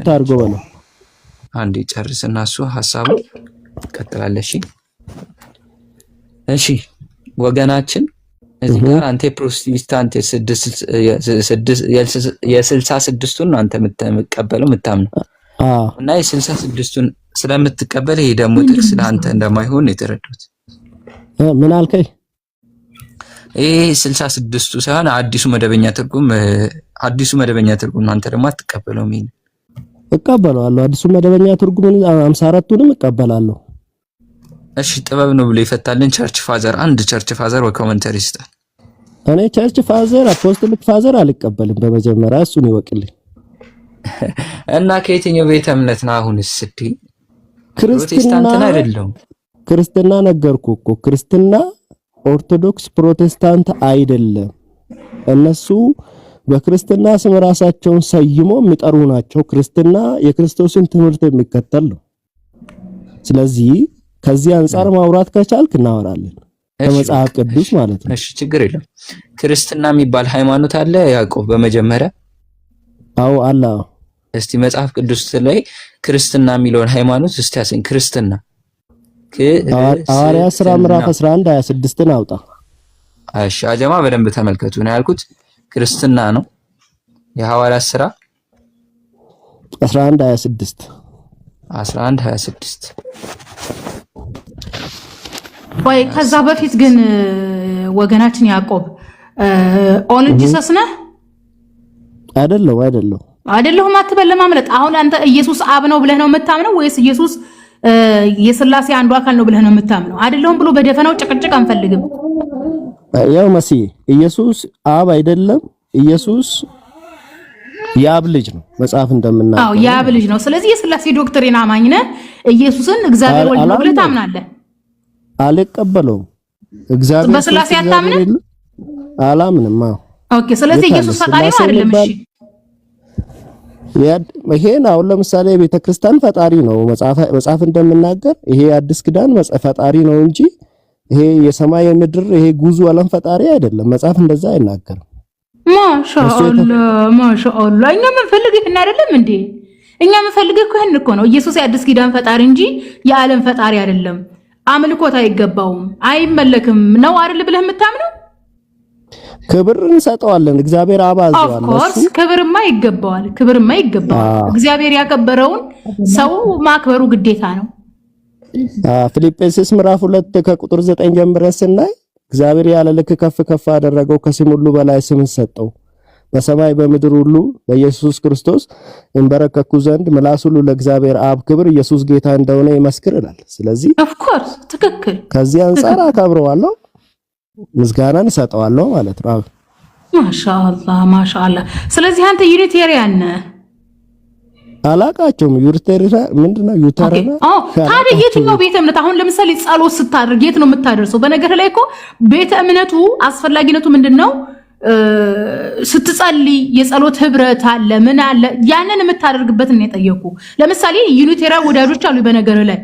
አድርጎ በለው። አንዴ ጨርስና እሱ ሐሳቡን ቀጥላለሽ። እሺ ወገናችን እዚህ ጋር አንተ ፕሮቴስታንት የ66ቱን አንተ የምትቀበለው የምታምነው እና የ66ቱን ስለምትቀበል ይሄ ደግሞ ጥቅስ ለአንተ እንደማይሆን የተረዱት። ምን አልከኝ? ይሄ 66ቱ ሳይሆን አዲሱ መደበኛ ትርጉም ነው። አንተ ደግሞ አትቀበለውም። ይሄን እቀበለዋለሁ። አዲሱ መደበኛ ትርጉምን 54ቱንም እቀበላለሁ። እሺ ጥበብ ነው ብሎ ይፈታልን ቸርች ፋዘር አንድ ቸርች ፋዘር በኮሜንተሪ ይስጣል። እኔ ቸርች ፋዘር አፖስቶሊክ ፋዘር አልቀበልም። በመጀመሪያ እሱን ይወቅልኝ እና ከየትኛው ቤተ እምነት ነው አሁንስ? ክርስትና አይደለም ክርስትና ነገርኩ እኮ ክርስትና ኦርቶዶክስ ፕሮቴስታንት አይደለም። እነሱ በክርስትና ስም ራሳቸውን ሰይሞ የሚጠሩ ናቸው። ክርስትና የክርስቶስን ትምህርት የሚከተል ነው። ስለዚህ ከዚህ አንፃር ማውራት ከቻልክ እናወራለን ከመጽሐፍ ቅዱስ ማለት ነው። እሺ ችግር የለም። ክርስትና የሚባል ሃይማኖት አለ ያዕቆብ በመጀመሪያ? አዎ አለ። እስቲ መጽሐፍ ቅዱስ ላይ ክርስትና የሚለውን ሃይማኖት እስቲ ያሰኝ። ክርስትና ሐዋርያት ሥራ ምዕራፍ 11 26ን አውጣ። እሺ አጀማ በደንብ ተመልከቱ ነው ያልኩት። ክርስትና ነው የሐዋርያት ሥራ 11 26 ወይ ከዛ በፊት ግን ወገናችን ያዕቆብ ኦል ጂሰስ ነህ አይደለሁም አትበል ለማምለጥ። አሁን አንተ ኢየሱስ አብ ነው ብለህ ነው የምታምነው ወይስ ኢየሱስ የሥላሴ አንዱ አካል ነው ብለህ ነው የምታምነው? አይደለሁም ብሎ በደፈናው ጭቅጭቅ አንፈልግም። ያው መሲህ ኢየሱስ አብ አይደለም፣ ኢየሱስ የአብ ልጅ ነው መጽሐፍ እንደምናውቀው። አዎ የአብ ልጅ ነው። ስለዚህ የሥላሴ ዶክትሪን አማኝ ነህ። ኢየሱስን እግዚአብሔር ወልድ ነው ብለህ ታምናለህ? አልቀበለውም። እግዚአብሔር በሥላሴ አታምንም? አላምንም። ኦኬ። ስለዚህ ኢየሱስ ፈጣሪ ነው አይደለም? እሺ ይሄን አሁን ለምሳሌ ቤተክርስቲያን ፈጣሪ ነው መጽሐፍ እንደምናገር ይሄ አዲስ ኪዳን ፈጣሪ ነው እንጂ ይሄ የሰማይ የምድር ይሄ ጉዙ ዓለም ፈጣሪ አይደለም። መጽሐፍ እንደዛ አይናገርም። ማሻአላህ እኛ የምንፈልግ ይሄን አይደለም እንዴ? እኛ የምንፈልግ እኮ ይሄን እኮ ነው። ኢየሱስ የአዲስ ኪዳን ፈጣሪ እንጂ የዓለም ፈጣሪ አይደለም። አምልኮት አይገባውም፣ አይመለክም ነው አይደል ብለህ የምታምነው? ክብር እንሰጠዋለን። እግዚአብሔር አብ አዟል። ኦፍ ኮርስ ክብርማ ይገባዋል። እግዚአብሔር ያከበረውን ሰው ማክበሩ ግዴታ ነው። ፊልጵስዩስ ምዕራፍ 2 ከቁጥር 9 ጀምረን ስናይ እግዚአብሔር ያለ ልክ ከፍ ከፍ አደረገው፣ ከስም ሁሉ በላይ ስም ሰጠው፣ በሰማይ በምድር ሁሉ በኢየሱስ ክርስቶስ እንበረከኩ ዘንድ ምላስ ሁሉ ለእግዚአብሔር አብ ክብር ኢየሱስ ጌታ እንደሆነ ይመስክር ይላል። ስለዚህ ኦፍ ኮርስ ትክክል። ከዚህ አንፃር አከብረዋለሁ፣ ምስጋናን እሰጠዋለሁ ማለት ነው። ማሻአላህ። ስለዚህ አንተ ዩኒቴሪያን አላቃቸውም። ዩኒቴሪያን ምንድነው? ዩተረና ታዲያ የትኛው ቤተ እምነት አሁን ለምሳሌ ጸሎት ስታደርግ የት ነው የምታደርሰው? በነገር ላይ እኮ ቤተ እምነቱ አስፈላጊነቱ ምንድነው? ስትጸልይ የጸሎት ህብረት አለ፣ ምን አለ፣ ያንን የምታደርግበት ነው የጠየቁ። ለምሳሌ ዩኒቴሪያን ወዳጆች አሉ በነገር ላይ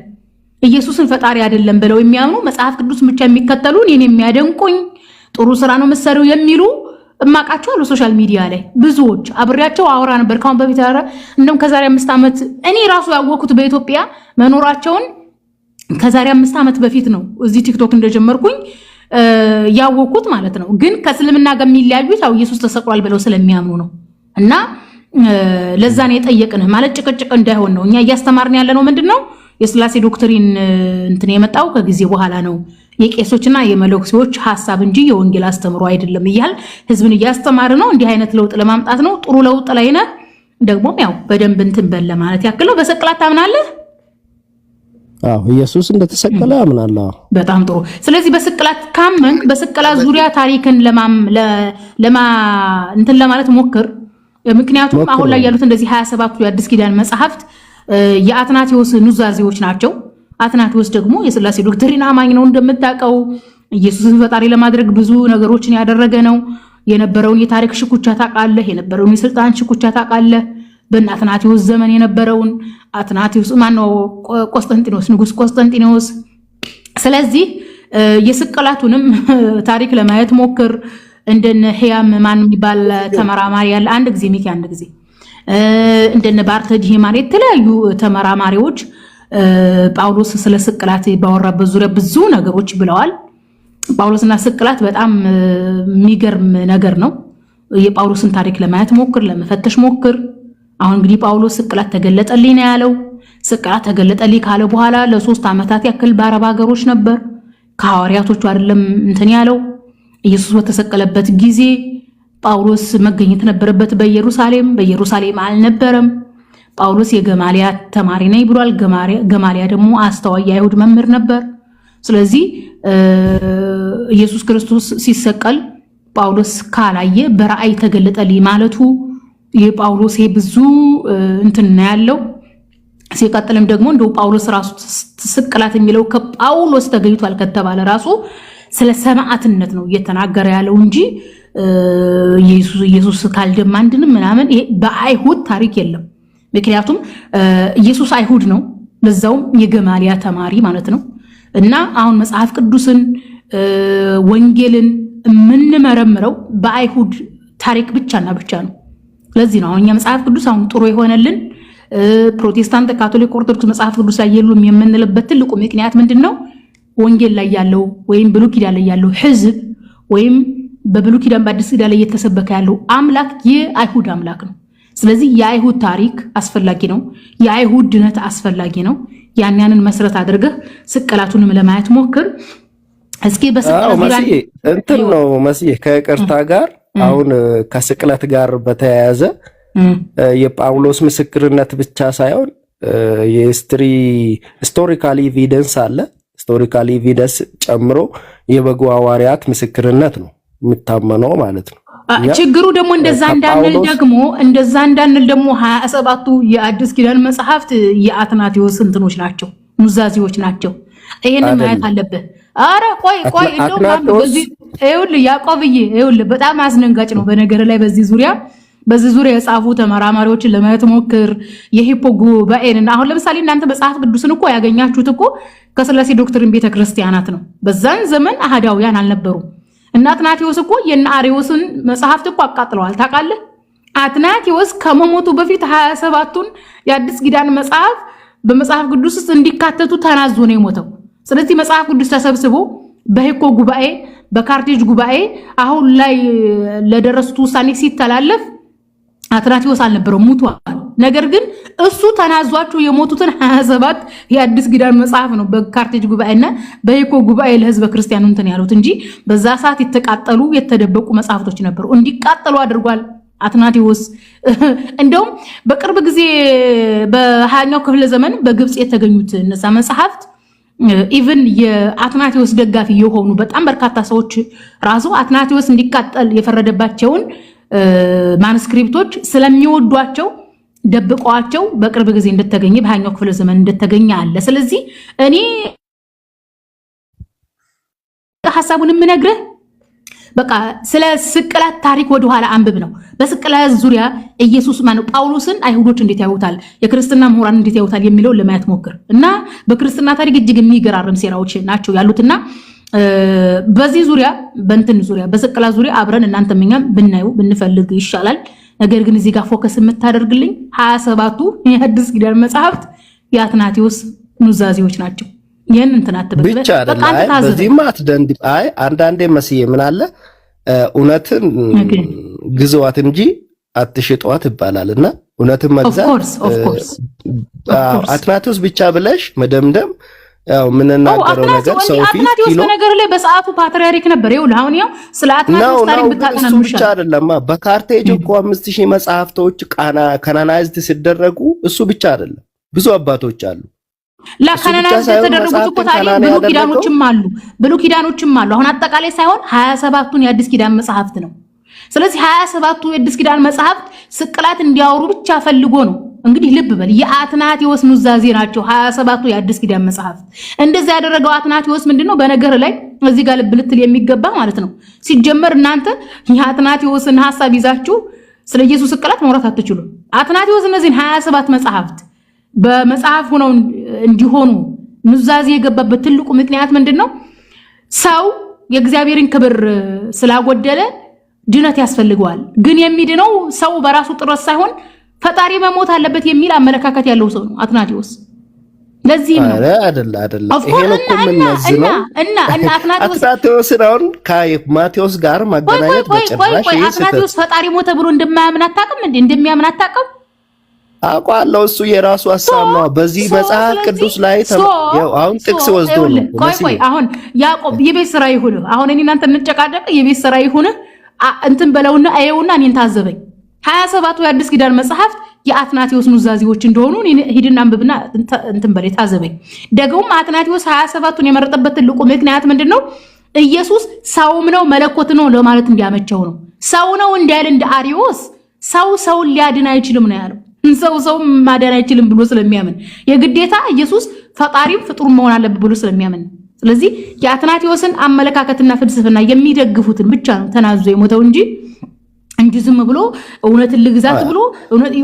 ኢየሱስን ፈጣሪ አይደለም ብለው የሚያምኑ መጽሐፍ ቅዱስ ብቻ የሚከተሉ እኔን የሚያደንቁኝ ጥሩ ስራ ነው መሰሪው የሚሉ እማቃቸው አሉ። ሶሻል ሚዲያ ላይ ብዙዎች አብሬያቸው አወራ ነበር ካሁን በፊት እንደውም ከዛሬ 5 ዓመት እኔ ራሱ ያወቅኩት በኢትዮጵያ መኖራቸውን ከዛሬ 5 ዓመት በፊት ነው። እዚህ ቲክቶክ እንደጀመርኩኝ ያወቅኩት ማለት ነው። ግን ከእስልምና ጋር የሚለያዩት ያው ኢየሱስ ተሰቅሏል ብለው ስለሚያምኑ ነው። እና ለዛ ነው የጠየቅንህ ማለት ጭቅጭቅ እንዳይሆን ነው። እኛ እያስተማርን ያለ ነው ምንድነው የሥላሴ ዶክትሪን እንትን የመጣው ከጊዜ በኋላ ነው። የቄሶችና የመለኩሴዎች ሐሳብ እንጂ የወንጌል አስተምሮ አይደለም እያል ህዝብን እያስተማር ነው። እንዲህ አይነት ለውጥ ለማምጣት ነው። ጥሩ ለውጥ ላይ ነህ። ደግሞ ያው በደንብ እንትን በል ለማለት ያክል ነው። በስቅላት ታምናለህ? አዎ ኢየሱስ እንደተሰቀለ አምናለሁ። በጣም ጥሩ። ስለዚህ በስቅላት ካመንክ በስቅላት ዙሪያ ታሪክን እንትን ለማለት ሞክር። ምክንያቱም አሁን ላይ ያሉት እንደዚህ 27ቱ የአዲስ ኪዳን መጽሐፍት የአትናቴዎስ ኑዛዜዎች ናቸው። አትናቴዎስ ደግሞ የሥላሴ ዶክትሪን አማኝ ነው። እንደምታውቀው ኢየሱስን ፈጣሪ ለማድረግ ብዙ ነገሮችን ያደረገ ነው። የነበረውን የታሪክ ሽኩቻ ታውቃለህ። የነበረውን የስልጣን ሽኩቻ ታውቃለህ። በእነ አትናቴዎስ ዘመን የነበረውን አትናቴዎስ ማነው? ቆስጠንጢኖስ፣ ንጉስ ቆስጠንጢኖስ። ስለዚህ የስቅላቱንም ታሪክ ለማየት ሞክር። እንደነ ህያም ማን የሚባል ተመራማሪ ያለ አንድ ጊዜ ሚኪ አንድ ጊዜ እንደነ ባርተዲ ማለት የተለያዩ ተመራማሪዎች ጳውሎስ ስለ ስቅላት ባወራበት ዙሪያ ብዙ ነገሮች ብለዋል። ጳውሎስና ስቅላት በጣም የሚገርም ነገር ነው። የጳውሎስን ታሪክ ለማየት ሞክር፣ ለመፈተሽ ሞክር። አሁን እንግዲህ ጳውሎስ ስቅላት ተገለጠልኝ ነው ያለው። ስቅላት ተገለጠልኝ ካለ በኋላ ለ3 ዓመታት ያክል በአረብ ሀገሮች ነበር። ከሐዋርያቶቹ አይደለም እንትን ያለው። ኢየሱስ በተሰቀለበት ጊዜ ጳውሎስ መገኘት ነበረበት በኢየሩሳሌም አልነበረም። ጳውሎስ የገማሊያ ተማሪ ነኝ ብሏል። ገማሊያ ደግሞ አስተዋይ የአይሁድ መምህር ነበር። ስለዚህ ኢየሱስ ክርስቶስ ሲሰቀል ጳውሎስ ካላየ በራእይ ተገለጠልኝ ማለቱ የጳውሎስ ብዙ እንትን ያለው ሲቀጥልም ደግሞ እንደው ጳውሎስ ራሱ ስቅላት የሚለው ከጳውሎስ ተገኝቷል ከተባለ ራሱ ስለ ሰማዕትነት ነው እየተናገረ ያለው እንጂ ኢየሱስ ካልደማ አንድንም ምናምን ይሄ በአይሁድ ታሪክ የለም። ምክንያቱም ኢየሱስ አይሁድ ነው፣ ለዛውም የገማሊያ ተማሪ ማለት ነው። እና አሁን መጽሐፍ ቅዱስን ወንጌልን የምንመረምረው በአይሁድ ታሪክ ብቻና ብቻ ነው። ለዚህ ነው አሁን እኛ መጽሐፍ ቅዱስ አሁን ጥሩ የሆነልን ፕሮቴስታንት፣ ካቶሊክ፣ ኦርቶዶክስ መጽሐፍ ቅዱስ ላይ የሉም የምንልበት ትልቁ ምክንያት ምንድነው? ወንጌል ላይ ያለው ወይም ብሉይ ኪዳን ላይ ያለው ሕዝብ ወይም በብሉይ ኪዳን በአዲስ ኪዳን ላይ እየተሰበከ ያለው አምላክ የአይሁድ አምላክ ነው። ስለዚህ የአይሁድ ታሪክ አስፈላጊ ነው፣ የአይሁድ ድነት አስፈላጊ ነው። ያንን መሰረት አድርገህ ስቅላቱንም ለማየት ሞክር እስኪ። በስቅላት መስዬ እንትን ነው መስዬ ከይቅርታ ጋር አሁን ከስቅለት ጋር በተያያዘ የጳውሎስ ምስክርነት ብቻ ሳይሆን የሂስቶሪካል ኤቪደንስ አለ። ሂስቶሪካል ኤቪደንስ ጨምሮ የበጉ ሐዋርያት ምስክርነት ነው የሚታመነው ማለት ነው። ችግሩ ደግሞ እንደዛ እንዳንል ደግሞ 27ቱ የአዲስ ኪዳን መጽሐፍት የአትናቴዎስ እንትኖች ናቸው፣ ኑዛዜዎች ናቸው። ይሄንን ማየት አለብህ። አረ ቆይ እንደው ይኸውልህ ያዕቆብዬ፣ ይኸውልህ በጣም አስደንጋጭ ነው በነገር ላይ በዚህ ዙሪያ የጻፉ ተመራማሪዎችን ለማየት ሞክር። የሂፖ ጉባኤን አሁን ለምሳሌ እናንተ መጽሐፍ ቅዱስን እኮ ያገኛችሁት እኮ ከስላሴ ዶክትሪን ቤተክርስቲያናት ነው። በዛን ዘመን አህዳውያን አልነበሩም። እና አትናቴዎስ እኮ የነ አርዮስን መጽሐፍት እኮ አቃጥለዋል። ታውቃለህ? አትናቴዎስ ከመሞቱ በፊት 27ቱን የአዲስ ኪዳን መጽሐፍ በመጽሐፍ ቅዱስ ውስጥ እንዲካተቱ ተናዞ ነው የሞተው። ስለዚህ መጽሐፍ ቅዱስ ተሰብስቦ በሂፖ ጉባኤ፣ በካርቴጅ ጉባኤ አሁን ላይ ለደረሱት ውሳኔ ሲተላለፍ አትናቴዎስ አልነበረም፣ ሙቷል። ነገር ግን እሱ ተናዟቸው የሞቱትን 27 የአዲስ ኪዳን መጽሐፍ ነው በካርቴጅ ጉባኤና በሂፖ ጉባኤ ለህዝበ ክርስቲያኑ እንትን ያሉት እንጂ በዛ ሰዓት የተቃጠሉ የተደበቁ መጽሐፍቶች ነበሩ። እንዲቃጠሉ አድርጓል አትናቴዎስ። እንደውም በቅርብ ጊዜ በ20ኛው ክፍለ ዘመን በግብጽ የተገኙት እነዛ መጽሐፍት ኢቭን የአትናቴዎስ ደጋፊ የሆኑ በጣም በርካታ ሰዎች ራሱ አትናቴዎስ እንዲቃጠል የፈረደባቸውን ማኑስክሪፕቶች ስለሚወዷቸው ደብቀዋቸው በቅርብ ጊዜ እንደተገኘ በ20ኛው ክፍለ ዘመን እንደተገኘ አለ። ስለዚህ እኔ ሐሳቡን የምነግርህ በቃ ስለ ስቅላት ታሪክ ወደ ኋላ አንብብ ነው። በስቅላት ዙሪያ ኢየሱስ ጳውሎስን አይሁዶች እንዴት ያዩታል፣ የክርስትና ምሁራን እንዴት ያዩታል የሚለው ለማየት ሞክር እና በክርስትና ታሪክ እጅግ የሚገራርም ሴራዎች ናቸው ያሉትና በዚህ ዙሪያ በእንትን ዙሪያ በስቅላት ዙሪያ አብረን እናንተም እኛም ብናየው ብንፈልግ ይሻላል። ነገር ግን እዚህ ጋር ፎከስ የምታደርግልኝ 27ቱ የአዲስ ኪዳን መጽሐፍት የአትናቴዎስ ኑዛዜዎች ናቸው። ይሄን እንትን አትበል ብቻ አይደለም። በዚህማ አትደንድ። አንዳንዴ መስዬ ምን አለ እውነትን ግዟት እንጂ አትሽጧት ይባላልና እውነትን መግዛት አትናቴዎስ ብቻ ብለሽ መደምደም ያው ምንናገረው ነገር ሰው ፊት ኪሎ ነገር ላይ በሰዓቱ ፓትርያርክ ነበር። ይኸውልህ አሁን ያው ስለ አትናቴዎስ ታሪክ ብታጠና ነው ብቻ አይደለም። በካርቴጅ እኮ 5000 መጽሐፍቶች ካናናይዝድ ሲደረጉ እሱ ብቻ አይደለም፣ ብዙ አባቶች አሉ። ለካናናይዝድ የተደረጉት እኮ ታዲያ ብሉይ ኪዳኖችም አሉ። አሁን አጠቃላይ ሳይሆን 27ቱን የአዲስ ኪዳን መጽሐፍት ነው። ስለዚህ 27ቱ የአዲስ ኪዳን መጽሐፍት ስቅላት እንዲያወሩ ብቻ ፈልጎ ነው። እንግዲህ ልብ በል የአትናቴዎስ ኑዛዜ ናቸው 27ቱ የአዲስ ኪዳን መጽሐፍት። እንደዛ ያደረገው አትናቴዎስ ምንድነው? በነገር ላይ እዚህ ጋር ልብ ልትል የሚገባ ማለት ነው። ሲጀመር እናንተ የአትናቴዎስን ሐሳብ ይዛችሁ ስለ ኢየሱስ ስቅላት ማውራት አትችሉም። አትናቴዎስ እነዚህን 27 መጽሐፍት በመጽሐፍ ሆነው እንዲሆኑ ኑዛዜ የገባበት ትልቁ ምክንያት ምንድነው? ሰው የእግዚአብሔርን ክብር ስላጎደለ ድነት ያስፈልገዋል። ግን የሚድነው ሰው በራሱ ጥረት ሳይሆን ፈጣሪ መሞት አለበት የሚል አመለካከት ያለው ሰው ነው አትናቴዎስ። ለዚህ ነው አይደል ይሄን እኮ ምን ነው እና አትናቴዎስ አሁን ከማቴዎስ ጋር ማገናኘት በጭራሽ ይሄ አትናቴዎስ ፈጣሪ ሞተ ብሎ እንደማያምን አታውቅም እንዴ? እንደሚያምን አታውቅም? አውቃለሁ። እሱ የራሱ ሐሳብ ነው። በዚህ መጽሐፍ ቅዱስ ላይ ያው አሁን ጥቅስ ወስዶ ነው። ቆይ አሁን ያዕቆብ የቤት ስራ ይሁን። አሁን እኔ እናንተ እንጨቃጨቅ፣ የቤት ስራ ይሁን እንትን በለውና አየውና እኔን ታዘበኝ። 27ቱ የአዲስ ኪዳን መጽሐፍት የአትናቴዎስ ኑዛዜዎች እንደሆኑ ሂድና አንብብና እንትን በል ታዘበኝ። ደግሞም አትናቴዎስ 27ቱን የመረጠበት ትልቁ ምክንያት ምንድነው? ኢየሱስ ሰውም ነው መለኮት ነው ለማለት እንዲያመቸው ነው። ሰው ነው እንዲያል እንደ አሪዮስ ሰውን ሊያድን አይችልም ነው ያለው። ሰው ማዳን አይችልም ብሎ ስለሚያምን የግዴታ ኢየሱስ ፈጣሪም ፍጡር መሆን አለበት ብሎ ስለሚያምን። ስለዚህ የአትናቴዎስን አመለካከትና ፍልስፍና የሚደግፉትን ብቻ ነው ተናዞ የሞተው እንጂ ዝም ብሎ እውነትን ልግዛት ብሎ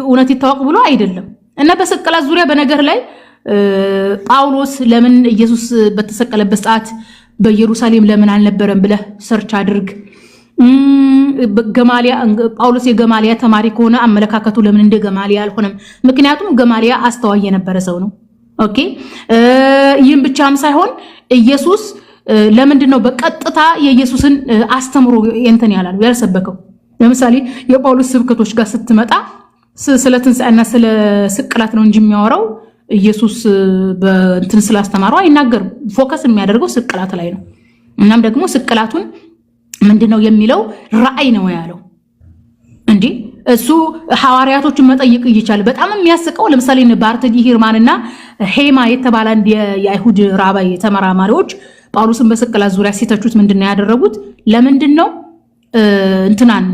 እውነት ይታወቅ ብሎ አይደለም። እና በስቅላት ዙሪያ በነገር ላይ ጳውሎስ ለምን ኢየሱስ በተሰቀለበት ሰዓት በኢየሩሳሌም ለምን አልነበረም ብለህ ሰርች አድርግ። ገማሊያ ጳውሎስ የገማሊያ ተማሪ ከሆነ አመለካከቱ ለምን እንደ ገማሊያ አልሆነም? ምክንያቱም ገማሊያ አስተዋይ የነበረ ሰው ነው። ኦኬ ይህም ብቻም ሳይሆን ኢየሱስ ለምንድነው በቀጥታ የኢየሱስን አስተምሮ እንትን ያልሰበከው? ለምሳሌ የጳውሎስ ስብከቶች ጋር ስትመጣ ስለ ትንሣኤና ስለ ስቅላት ነው እንጂ የሚያወራው ኢየሱስ በእንትን ስላስተማረው አይናገርም። ፎከስ የሚያደርገው ስቅላት ላይ ነው። እናም ደግሞ ስቅላቱን ምንድነው የሚለው ራእይ ነው ያለው እንዴ። እሱ ሐዋርያቶችን መጠየቅ ይቻላል። በጣም የሚያስቀው ለምሳሌ ባርተዲ ሂርማንና ሄማ የተባለ አንድ የአይሁድ ራባይ ተመራማሪዎች ጳውሎስን በስቅላት ዙሪያ ሲተቹት ምንድነው ያደረጉት? ለምንድነው እንትናን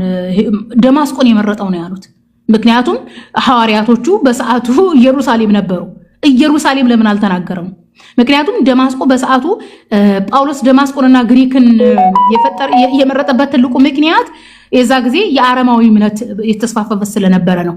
ደማስቆን የመረጠው ነው ያሉት። ምክንያቱም ሐዋርያቶቹ በሰዓቱ ኢየሩሳሌም ነበሩ። ኢየሩሳሌም ለምን አልተናገረም? ምክንያቱም ደማስቆ በሰዓቱ ጳውሎስ ደማስቆንና ግሪክን የመረጠበት ትልቁ ምክንያት የዛ ጊዜ የአረማዊ እምነት የተስፋፋበት ስለነበረ ነው።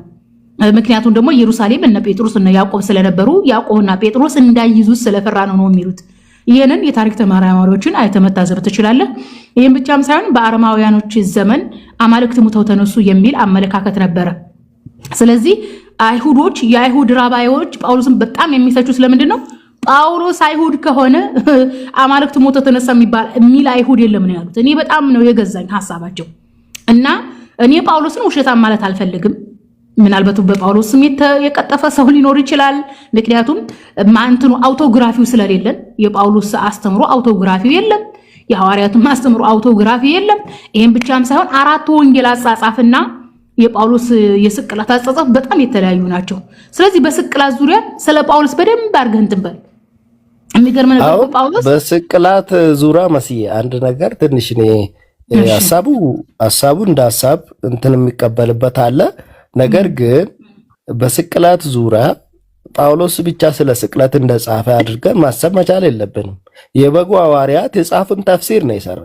ምክንያቱም ደግሞ ኢየሩሳሌም እነ ጴጥሮስ እና ያዕቆብ ስለነበሩ ያዕቆብና ጴጥሮስ እንዳይዙት ስለፈራ ነው የሚሉት። ይሄንን የታሪክ ተመራማሪዎችን አይተመታዘብ ትችላለህ። ይሄን ብቻም ሳይሆን በአረማውያኖች ዘመን አማልክት ሙተው ተነሱ የሚል አመለካከት ነበረ። ስለዚህ አይሁዶች የአይሁድ ራባዮች ጳውሎስን በጣም የሚሰቹት ስለምንድን ነው? ጳውሎስ አይሁድ ከሆነ አማልክት ሙተው ተነሳ የሚል አይሁድ የለም ነው ያሉት። እኔ በጣም ነው የገዛኝ ሐሳባቸው እና እኔ ጳውሎስን ውሸታም ማለት አልፈልግም። ምናልባት በጳውሎስ ስም የቀጠፈ ሰው ሊኖር ይችላል። ምክንያቱም ማንተኑ አውቶግራፊው ስለሌለን የጳውሎስ አስተምሮ አውቶግራፊው የለም፣ የሐዋርያቱም አስተምሮ አውቶግራፊ የለም። ይሄን ብቻም ሳይሆን አራቱ ወንጌል አጻጻፍና የጳውሎስ የስቅላት አጻጻፍ በጣም የተለያዩ ናቸው። ስለዚህ በስቅላት ዙሪያ ስለ ጳውሎስ በደንብ አድርገህ እንትን በል። የሚገርም ነገር ጳውሎስ በስቅላት ዙሪያ መስዬ አንድ ነገር ትንሽ ሐሳቡ እንደ ሐሳብ እንትን የሚቀበልበት አለ። ነገር ግን በስቅላት ዙሪያ ጳውሎስ ብቻ ስለ ስቅለት እንደጻፈ አድርገን ማሰብ መቻል የለብንም። የበጉ ሐዋርያት የጻፉን ተፍሲር ነው የሰራ።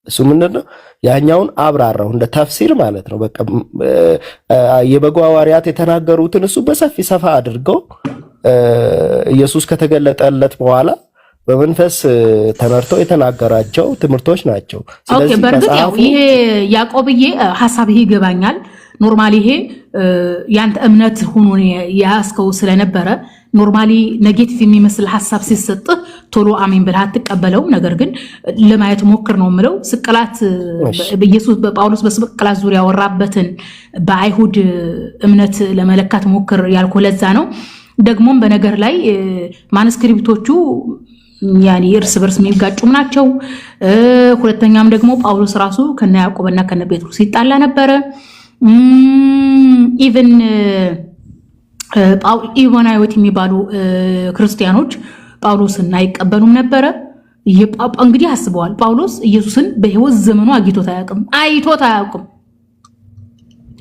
እሱ ምንድነው ያኛውን አብራራው እንደ ተፍሲር ማለት ነው። በቃ የበጉ ሐዋርያት የተናገሩትን እሱ በሰፊ ሰፋ አድርገው ኢየሱስ ከተገለጠለት በኋላ በመንፈስ ተመርቶ የተናገራቸው ትምህርቶች ናቸው። ስለዚህ በርግጥ ይሄ ያዕቆብዬ ሐሳብ ይገባኛል። ኖርማሊ ይሄ ያንተ እምነት ሆኖ ያስከው ስለነበረ ኖርማሊ ኔጌቲቭ የሚመስል ሐሳብ ሲሰጥ ቶሎ አሜን ብለህ አትቀበለው። ነገር ግን ለማየት ሞክር ነው የምለው። ስቅላት በኢየሱስ በጳውሎስ በስቅላት ዙሪያ ወራበትን በአይሁድ እምነት ለመለካት ሞክር ያልኩ ለዛ ነው። ደግሞም በነገር ላይ ማኑስክሪፕቶቹ ያኒ እርስ በርስ የሚጋጩም ናቸው። ሁለተኛም ደግሞ ጳውሎስ ራሱ ከነ ያዕቆብና ከነ ጴጥሮስ ይጣላ ነበረ። ኢቭን ኢቫናዊት የሚባሉ ክርስቲያኖች ጳውሎስን አይቀበሉም ነበረ። እንግዲህ አስበዋል። ጳውሎስ ኢየሱስን በሕይወት ዘመኑ አይቶት አያውቅም።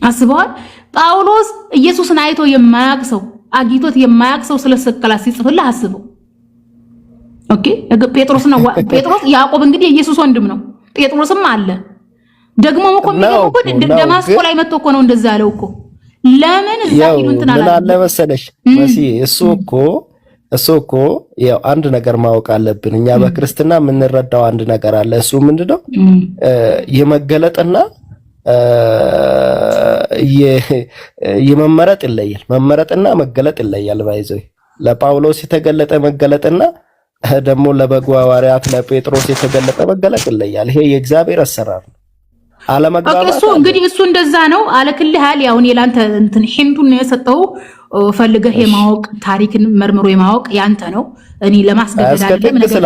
አስበዋል። ጳውሎስ ኢየሱስን አይቶ የማያውቅ ሰው አግኝቶት የማያውቅ ሰው ስለ ስቅላት ሲጽፍልህ አስበው። ኦኬ ጴጥሮስ ያዕቆብ እንግዲህ የኢየሱስ ወንድም ነው። ጴጥሮስም አለ ደግሞ ደማስቆ ላይ መጥቶ እኮ ነው እንደዛ ያለው እኮ። ለምን እዛ ይሉንትና አለ መሰለሽ መሲ እሱ እኮ ያው አንድ ነገር ማወቅ አለብን እኛ በክርስትና የምንረዳው አንድ ነገር አለ። እሱ ምንድነው የመገለጥና የመመረጥ ይለያል። መመረጥና መገለጥ ይለያል። ባይዘው ለጳውሎስ የተገለጠ መገለጥና ደግሞ ለበጉ ሐዋርያት ለጴጥሮስ የተገለጠ መገለጥ ይለያል። ይሄ የእግዚአብሔር አሰራር ነው። አለመግባባት እሱ እንግዲህ እሱ እንደዛ ነው አለክልሃል። ያው እኔ ላንተ እንትን ሂንቱን ነው የሰጠው። ፈልገህ የማወቅ ታሪክን መርምሮ የማወቅ ያንተ ነው። እኔ ለማስገደድ አይደለም ነገር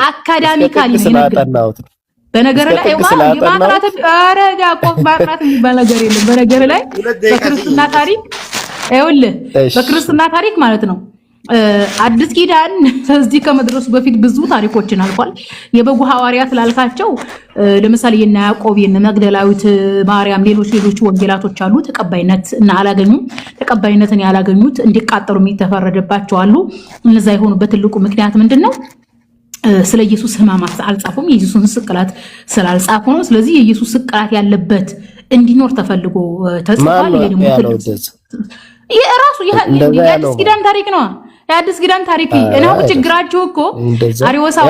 አካዳሚካሊ ነው። በነገር ላይ ማጥራት ያዕቆብ ማጥራት የሚባል ነገር የለም። በነገር ላይ በክርስትና ታሪክ ይኸውልህ በክርስትና ታሪክ ማለት ነው አዲስ ኪዳን እዚህ ከመድረሱ በፊት ብዙ ታሪኮችን አልፏል። የበጉ ሐዋርያት ላልካቸው ለምሳሌ የነ ያዕቆብ የነ መግደላዊት ማርያም ሌሎች ወንጌላቶች አሉ ተቀባይነት እና አላገኙም። ተቀባይነትን ያላገኙት እንዲቃጠሉ የሚተፈረደባቸው አሉ። እነዛ የሆኑበት ትልቁ ምክንያት ምንድነው? ስለ ኢየሱስ ሕማማት አልጻፉም። የኢየሱስን ስቅላት ስላልጻፉ ነው። ስለዚህ የኢየሱስ ስቅላት ያለበት እንዲኖር ተፈልጎ ተጽፏል። ይሄ ደግሞ የራሱ የአዲስ ኪዳን ታሪክ ነው። የአዲስ ኪዳን ታሪክ ነው። ችግራችሁ እኮ አሪወሳው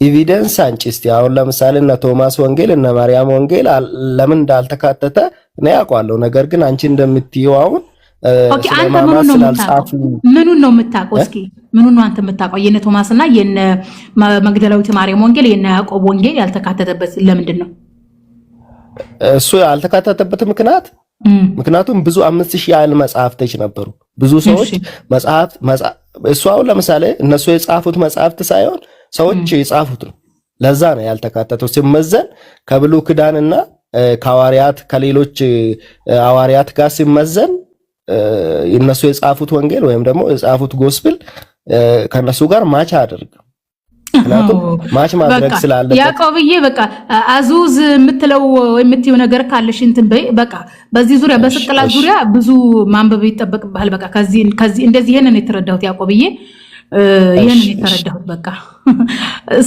ኤቪደንስ አንቺ እስቲ አሁን ለምሳሌ እነ ቶማስ ወንጌል እነ ማርያም ወንጌል ለምን እንዳልተካተተ እኔ ያውቃለሁ። ነገር ግን አንቺ እንደምትይው አሁን ኦኬ አንተ ምኑን ነው የምታውቀው? እስኪ ምኑን ነው አንተ የምታውቀው? የነ ቶማስና የነ መግደላዊት ማርያም ወንጌል የነ ያዕቆብ ወንጌል ያልተካተተበት ለምንድን ነው? እሱ ያልተካተተበት ምክንያቱም ብዙ 5000 ያህል መጽሐፍቶች ነበሩ። ብዙ ሰዎች መጽሐፍ እሱ አሁን ለምሳሌ እነሱ የጻፉት መጽሐፍት ሳይሆን ሰዎች የጻፉት ነው። ለዛ ነው ያልተካተተው። ሲመዘን ከብሉይ ኪዳንና ከሐዋርያት ከሌሎች ሐዋርያት ጋር ሲመዘን እነሱ የጻፉት ወንጌል ወይም ደግሞ የጻፉት ጎስፕል ከነሱ ጋር ማች አያደርግም። ምክንያቱም ማች ማድረግ ስላለበት ያዕቆብዬ በቃ አዙዝ የምትለው የምትዩ ነገር ካለሽ እንትን በይ። በቃ በዚህ ዙሪያ በስቅላት ዙሪያ ብዙ ማንበብ ይጠበቅብሃል። በቃ ከዚህ እንደዚህ ይሄንን የተረዳሁት ያዕቆብዬ ይሄንን የተረዳሁት በቃ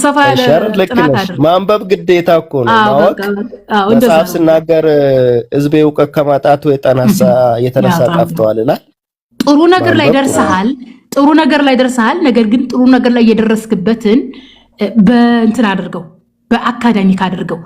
ሰፋ ያለ ጥናት አድርግ። ማንበብ ግዴታ እኮ ነው። ማወቅ መጽሐፍ ሲናገር ሕዝቤ እውቀት ከማጣቱ የተነሳ ጠፍተዋል ይላል። ጥሩ ነገር ላይ ደርሰሃል። ነገር ግን ጥሩ ነገር ላይ የደረስክበትን በእንትን አድርገው፣ በአካዳሚክ አድርገው